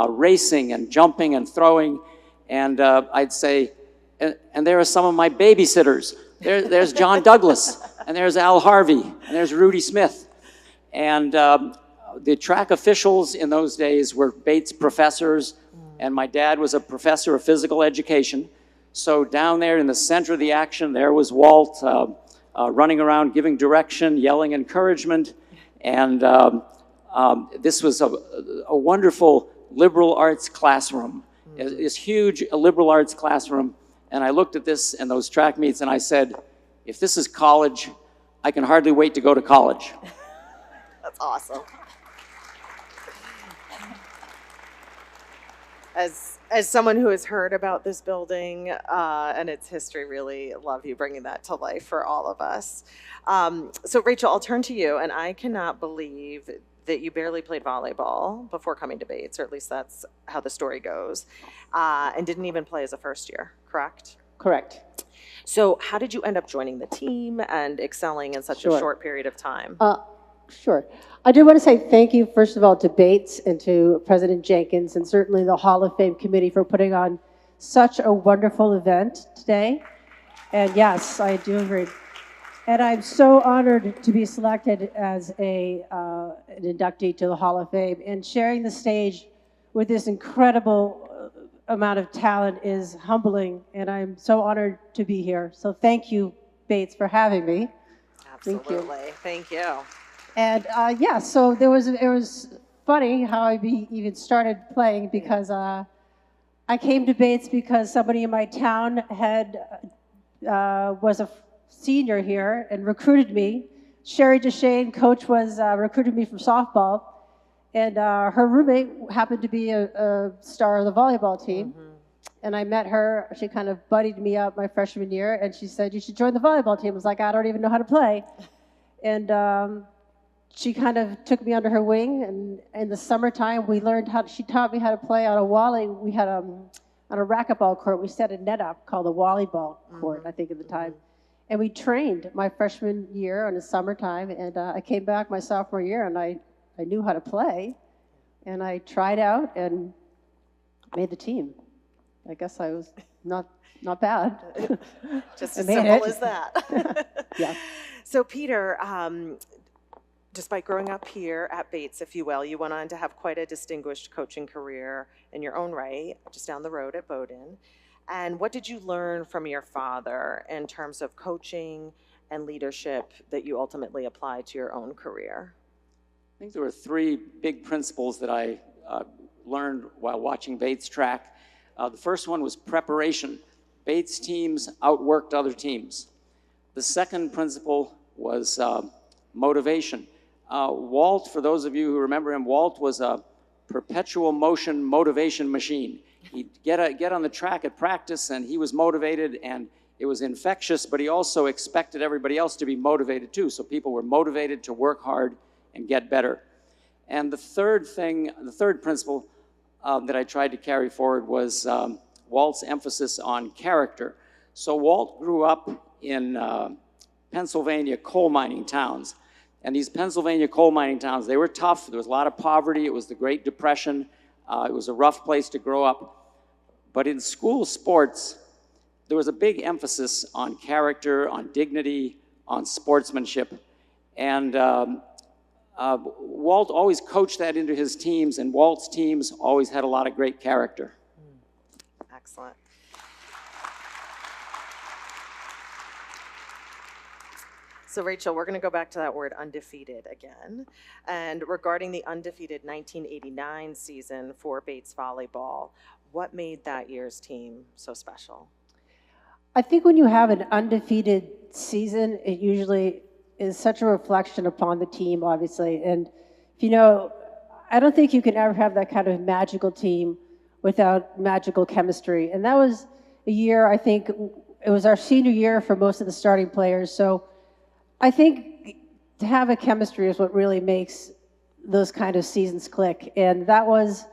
racing and jumping and throwing. And I'd say, and there are some of my babysitters. There's John Douglas, and there's Al Harvey, and there's Rudy Smith. And the track officials in those days were Bates professors, and my dad was a professor of physical education. So down there in the center of the action, there was Walt running around giving direction, yelling encouragement. And this was a wonderful liberal arts classroom, this huge liberal arts classroom. And I looked at this and those track meets and I said, if this is college, I can hardly wait to go to college.
That's awesome. As someone who has heard about this building and its history, really love you bringing that to life for all of us. So Rachel, I'll turn to you, and I cannot believe that you barely played volleyball before coming to Bates, or at least that's how the story goes, and didn't even play as a first year, correct?
Correct.
So how did you end up joining the team and excelling in such a short period of time?
Sure. I do want to say thank you, first of all, to Bates and to President Jenkins and certainly the Hall of Fame committee for putting on such a wonderful event today. And yes, I do agree. And I'm so honored to be selected as an inductee to the Hall of Fame, and sharing the stage with this incredible amount of talent is humbling, and I'm so honored to be here. So thank you, Bates, for having me.
Absolutely. Thank you.
And yeah, so it was funny how I even started playing, because I came to Bates because somebody in my town was a senior here and recruited me. Sherry Deschaine, coach, was recruited me from softball, and her roommate happened to be a star of the volleyball team. Mm-hmm. And I met her. She kind of buddied me up my freshman year, and she said, "You should join the volleyball team." I was like, "I don't even know how to play," and she kind of took me under her wing, and in the summertime, she taught me how to play on a volley. We had on a racquetball court, we set a net up called a volleyball court, I think at the time. And we trained my freshman year in the summertime, and I came back my sophomore year, and I knew how to play, and I tried out and made the team. I guess I was not bad.
Just as simple as that.
Yeah.
So Peter, despite growing up here at Bates, if you will, you went on to have quite a distinguished coaching career in your own right, just down the road at Bowdoin. And what did you learn from your father in terms of coaching and leadership that you ultimately applied to your own career?
I think there were three big principles that I learned while watching Bates track. The first one was preparation. Bates teams outworked other teams. The second principle was motivation. Walt, for those of you who remember him, Walt was a perpetual motion motivation machine. He'd get on the track at practice and he was motivated and it was infectious, but he also expected everybody else to be motivated too. So people were motivated to work hard and get better. And the third principle that I tried to carry forward was Walt's emphasis on character. So Walt grew up in Pennsylvania coal mining towns. And these Pennsylvania coal mining towns, they were tough. There was a lot of poverty. It was the Great Depression. It was a rough place to grow up. But in school sports, there was a big emphasis on character, on dignity, on sportsmanship. And Walt always coached that into his teams, and Walt's teams always had a lot of great character.
Excellent. So Rachel, we're going to go back to that word undefeated again. And regarding the undefeated 1989 season for Bates volleyball, what made that year's team so special?
I think when you have an undefeated season, it usually is such a reflection upon the team, obviously. And, you know, I don't think you can ever have that kind of magical team without magical chemistry. And that was a year, I think, it was our senior year for most of the starting players. So I think to have a chemistry is what really makes those kind of seasons click. And that was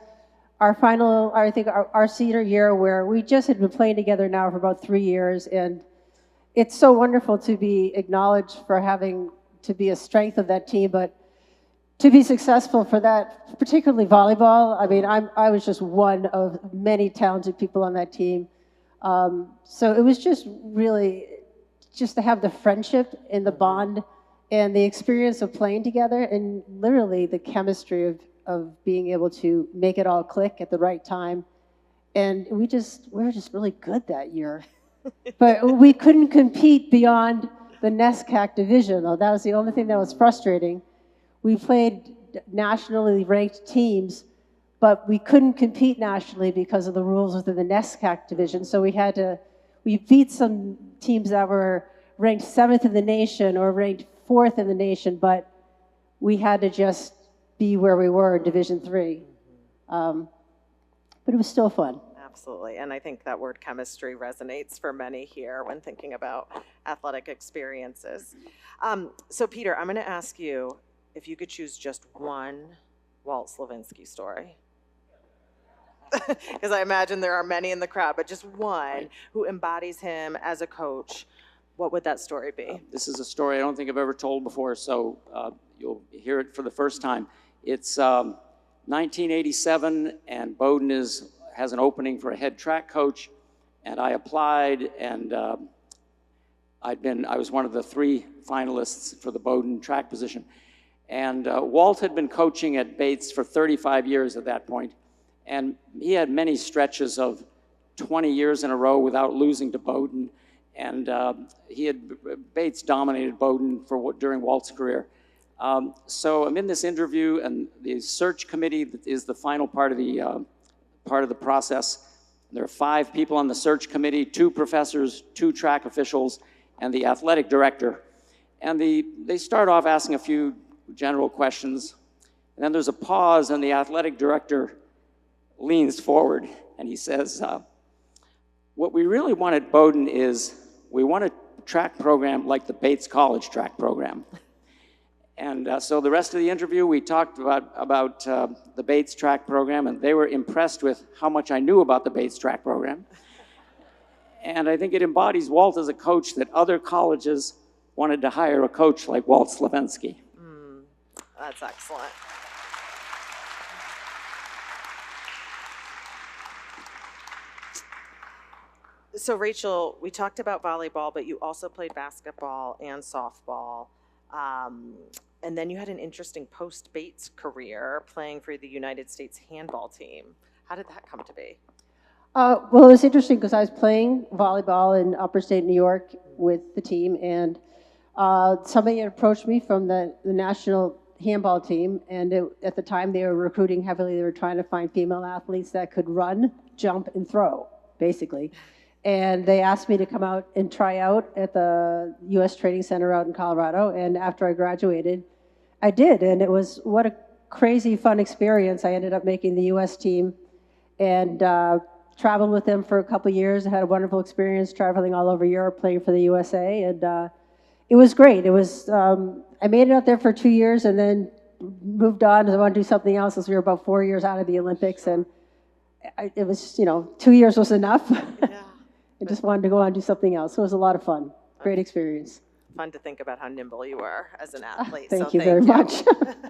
our final, I think, our senior year where we just had been playing together now for about 3 years. And it's so wonderful to be acknowledged for having to be a strength of that team, but to be successful for that, particularly volleyball. I mean, I was just one of many talented people on that team. So it was just really, just to have the friendship and the bond and the experience of playing together and literally the chemistry of being able to make it all click at the right time. And we were just really good that year. But we couldn't compete beyond the NESCAC division, though. That was the only thing that was frustrating. We played nationally ranked teams, but we couldn't compete nationally because of the rules within the NESCAC division. So we beat some teams that were ranked 7th in the nation or ranked 4th in the nation, but we had to just be where we were in Division III. But it was still fun.
Absolutely, and I think that word chemistry resonates for many here when thinking about athletic experiences. So Peter, I'm going to ask you if you could choose just one Walt Slavinsky story. Because I imagine there are many in the crowd, but just one who embodies him as a coach. What would that story be?
This is a story I don't think I've ever told before, so you'll hear it for the first time. It's 1987, and Bowdoin has an opening for a head track coach, and I applied, and I was one of the 3 finalists for the Bowdoin track position. And Walt had been coaching at Bates for 35 years at that point, and he had many stretches of 20 years in a row without losing to Bowdoin. And Bates dominated Bowdoin during Walt's career. So I'm in this interview, and the search committee is the final part of the process. There are 5 people on the search committee, 2 professors, 2 track officials, and the athletic director. And they start off asking a few general questions, and then there's a pause, and the athletic director leans forward, and he says, what we really want at Bowdoin is we want a track program like the Bates College track program. And so the rest of the interview, we talked about the Bates track program, and they were impressed with how much I knew about the Bates track program. And I think it embodies Walt as a coach that other colleges wanted to hire a coach like Walt Slavinsky.
That's excellent. So Rachel, we talked about volleyball, but you also played basketball and softball. And then you had an interesting post-Bates career playing for the United States handball team. How did that come to be?
Well, it was interesting because I was playing volleyball in upstate New York with the team, and somebody had approached me from the national handball team, and at the time they were recruiting heavily. They were trying to find female athletes that could run, jump, and throw, basically. And they asked me to come out and try out at the U.S. Training Center out in Colorado, and after I graduated, I did, and it was what a crazy fun experience. I ended up making the U.S. team, and traveled with them for a couple of years. I had a wonderful experience traveling all over Europe playing for the USA, and it was great. It was, I made it out there for 2 years and then moved on because I wanted to do something else as we were about 4 years out of the Olympics, and it was, 2 years was enough.
Yeah.
I just wanted to go on and do something else. So it was a lot of fun. Great experience.
Fun to think about how nimble you were as an athlete.
Thank you very much.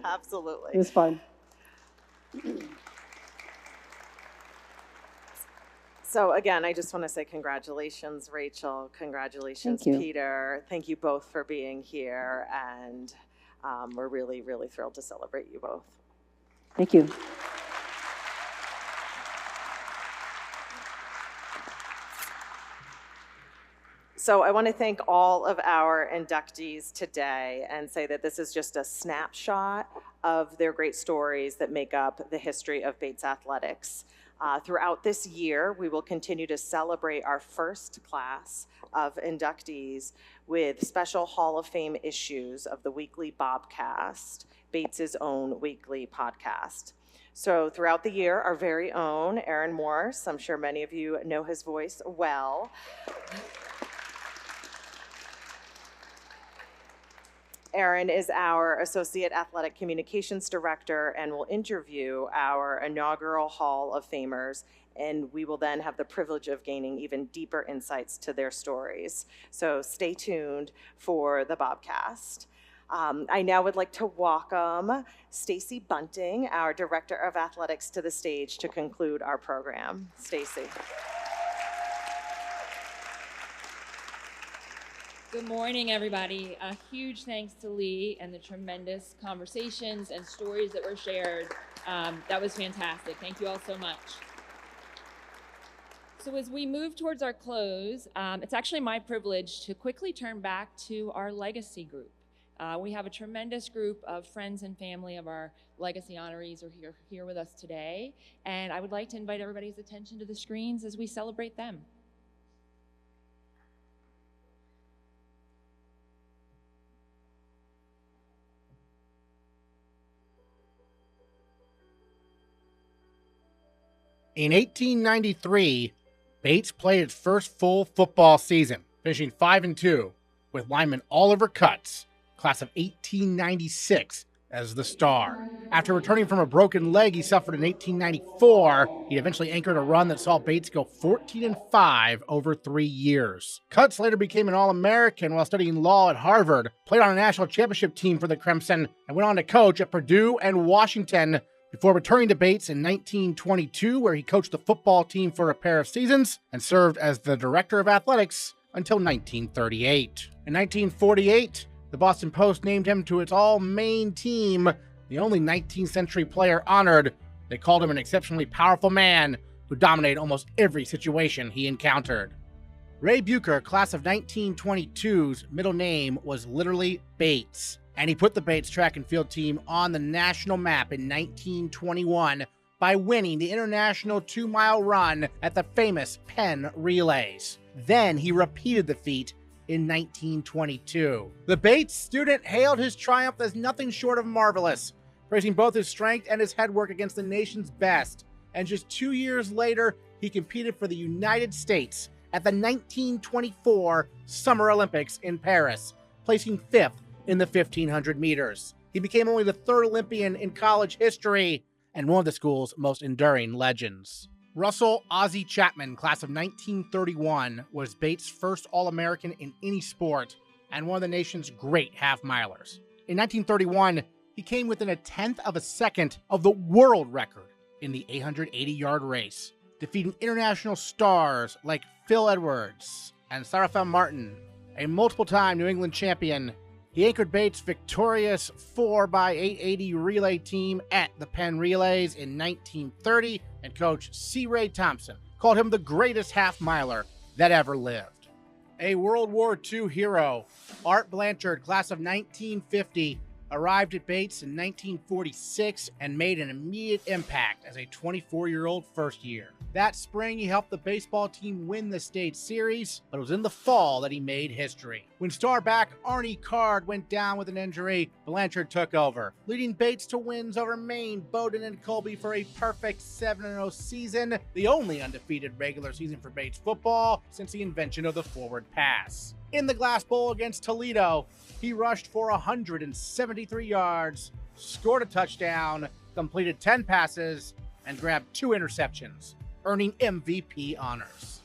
Absolutely.
It was fun.
So again, I just want to say congratulations, Rachel. Congratulations,
Thank you.
Peter. Thank you both for being here, and we're really, really thrilled to celebrate you both.
Thank you.
So I want to thank all of our inductees today and say that this is just a snapshot of their great stories that make up the history of Bates Athletics. Throughout this year, we will continue to celebrate our first class of inductees with special Hall of Fame issues of the weekly Bobcast, Bates's own weekly podcast. So throughout the year, our very own Aaron Morse, I'm sure many of you know his voice well. Aaron is our Associate Athletic Communications Director and will interview our inaugural Hall of Famers, and we will then have the privilege of gaining even deeper insights to their stories. So stay tuned for the Bobcast. I now would like to welcome Stacy Bunting, our Director of Athletics, to the stage to conclude our program. Stacy.
Good morning, everybody. A huge thanks to Lee and the tremendous conversations and stories that were shared. That was fantastic. Thank you all so much. So as we move towards our close, it's actually my privilege to quickly turn back to our legacy group. We have a tremendous group of friends and family of our legacy honorees who are here with us today, and I would like to invite everybody's attention to the screens as we celebrate them.
In 1893, Bates played its first full football season, finishing 5-2, with lineman Oliver Cutts, class of 1896, as the star. After returning from a broken leg he suffered in 1894, he eventually anchored a run that saw Bates go 14-5 over 3 years. Cutts later became an All-American while studying law at Harvard, played on a national championship team for the Crimson, and went on to coach at Purdue and Washington, before returning to Bates in 1922, where he coached the football team for a pair of seasons and served as the director of athletics until 1938. In 1948, the Boston Post named him to its all-main team, the only 19th century player honored. They called him an exceptionally powerful man who dominated almost every situation he encountered. Ray Bucher, class of 1922's middle name was literally Bates, and he put the Bates track and field team on the national map in 1921 by winning the international 2-mile run at the famous Penn Relays. Then he repeated the feat in 1922. The Bates student hailed his triumph as nothing short of marvelous, praising both his strength and his headwork against the nation's best. And just 2 years later, he competed for the United States at the 1924 Summer Olympics in Paris, placing 5th in the 1500 meters. He became only the 3rd Olympian in college history and one of the school's most enduring legends. Russell Ozzie Chapman, class of 1931, was Bates' first All-American in any sport and one of the nation's great half-milers. In 1931, he came within a 1/10 of a second of the world record in the 880-yard race, defeating international stars like Phil Edwards and Sarafel Martin, a multiple-time New England champion. He anchored Bates' victorious 4x880 relay team at the Penn Relays in 1930 and coach C. Ray Thompson called him the greatest half-miler that ever lived. A World War II hero, Art Blanchard, class of 1950, arrived at Bates in 1946 and made an immediate impact as a 24-year-old first year. That spring, he helped the baseball team win the state series, but it was in the fall that he made history. When star back Arnie Card went down with an injury, Blanchard took over, leading Bates to wins over Maine, Bowdoin, and Colby for a perfect 7-0 season, the only undefeated regular season for Bates football since the invention of the forward pass. In the Glass Bowl against Toledo, he rushed for 173 yards, scored a touchdown, completed 10 passes, and grabbed 2 interceptions, earning MVP honors.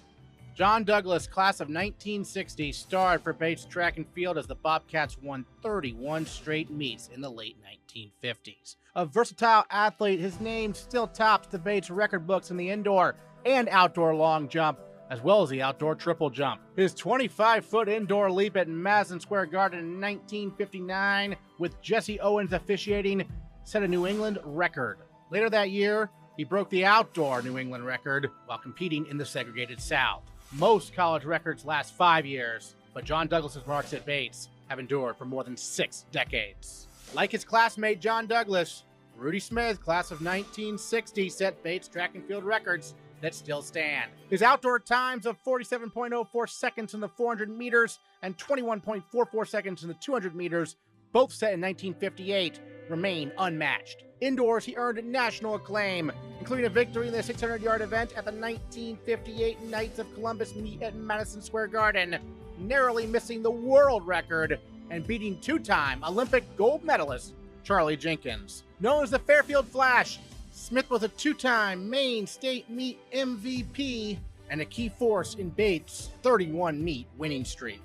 John Douglas, class of 1960, starred for Bates track and field as the Bobcats won 31 straight meets in the late 1950s. A versatile athlete, his name still tops the Bates record books in the indoor and outdoor long jump, as well as the outdoor triple jump. His 25-foot indoor leap at Madison Square Garden in 1959, with Jesse Owens officiating, set a New England record. Later that year, he broke the outdoor New England record while competing in the segregated South. Most college records last 5 years, but John Douglas's marks at Bates have endured for more than 6 decades. Like his classmate John Douglas, Rudy Smith, class of 1960, set Bates track and field records that still stand. His outdoor times of 47.04 seconds in the 400 meters and 21.44 seconds in the 200 meters, both set in 1958, remain unmatched. Indoors, he earned national acclaim, including a victory in the 600-yard event at the 1958 Knights of Columbus meet at Madison Square Garden, narrowly missing the world record and beating 2-time Olympic gold medalist Charlie Jenkins. Known as the Fairfield Flash, Smith was a 2-time Maine State Meet MVP and a key force in Bates' 31-meet winning streak.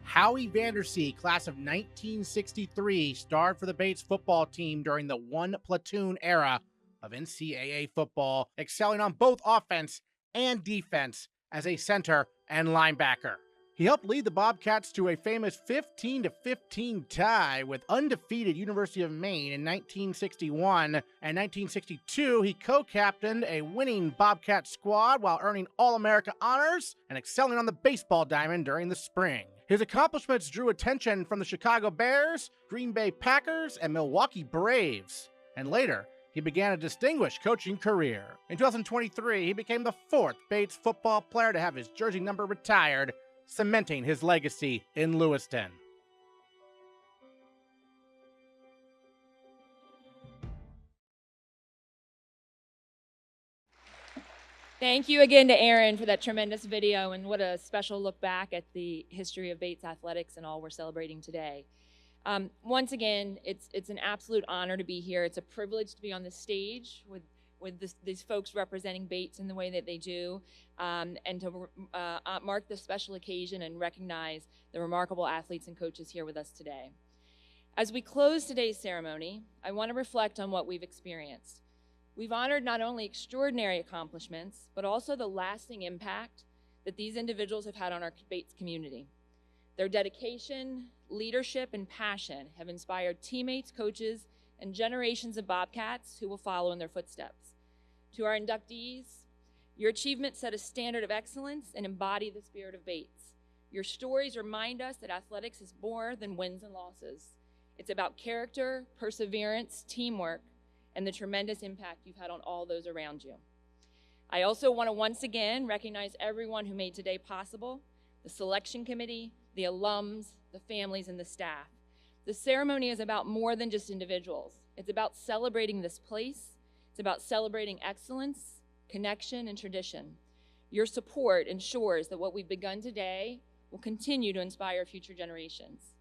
Howie Vandersee, class of 1963, starred for the Bates football team during the one-platoon era of NCAA football, excelling on both offense and defense as a center and linebacker. He helped lead the Bobcats to a famous 15-15 tie with undefeated University of Maine in 1961. And 1962, he co-captained a winning Bobcat squad while earning All-America honors and excelling on the baseball diamond during the spring. His accomplishments drew attention from the Chicago Bears, Green Bay Packers, and Milwaukee Braves. And later, he began a distinguished coaching career. In 2023, he became the 4th Bates football player to have his jersey number retired, cementing his legacy in Lewiston.
Thank you again to Aaron for that tremendous video, and what a special look back at the history of Bates athletics and all we're celebrating today. Once again, it's an absolute honor to be here. It's a privilege to be on the stage with these folks representing Bates in the way that they do, and to mark this special occasion and recognize the remarkable athletes and coaches here with us today. As we close today's ceremony, I want to reflect on what we've experienced. We've honored not only extraordinary accomplishments, but also the lasting impact that these individuals have had on our Bates community. Their dedication, leadership, and passion have inspired teammates, coaches, and generations of Bobcats who will follow in their footsteps. To our inductees, your achievements set a standard of excellence and embody the spirit of Bates. Your stories remind us that athletics is more than wins and losses. It's about character, perseverance, teamwork, and the tremendous impact you've had on all those around you. I also want to once again recognize everyone who made today possible: the selection committee, the alums, the families, and the staff. The ceremony is about more than just individuals. It's about celebrating this place. It's about celebrating excellence, connection, and tradition. Your support ensures that what we've begun today will continue to inspire future generations.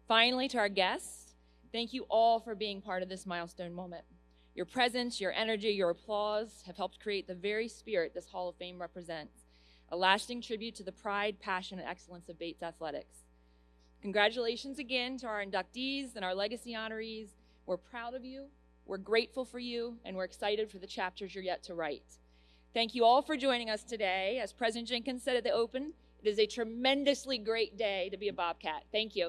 Finally, to our guests, thank you all for being part of this milestone moment. Your presence, your energy, your applause have helped create the very spirit this Hall of Fame represents, a lasting tribute to the pride, passion, and excellence of Bates athletics. Congratulations again to our inductees and our legacy honorees. We're proud of you, we're grateful for you, and we're excited for the chapters you're yet to write. Thank you all for joining us today. As President Jenkins said at the open, it is a tremendously great day to be a Bobcat. Thank you.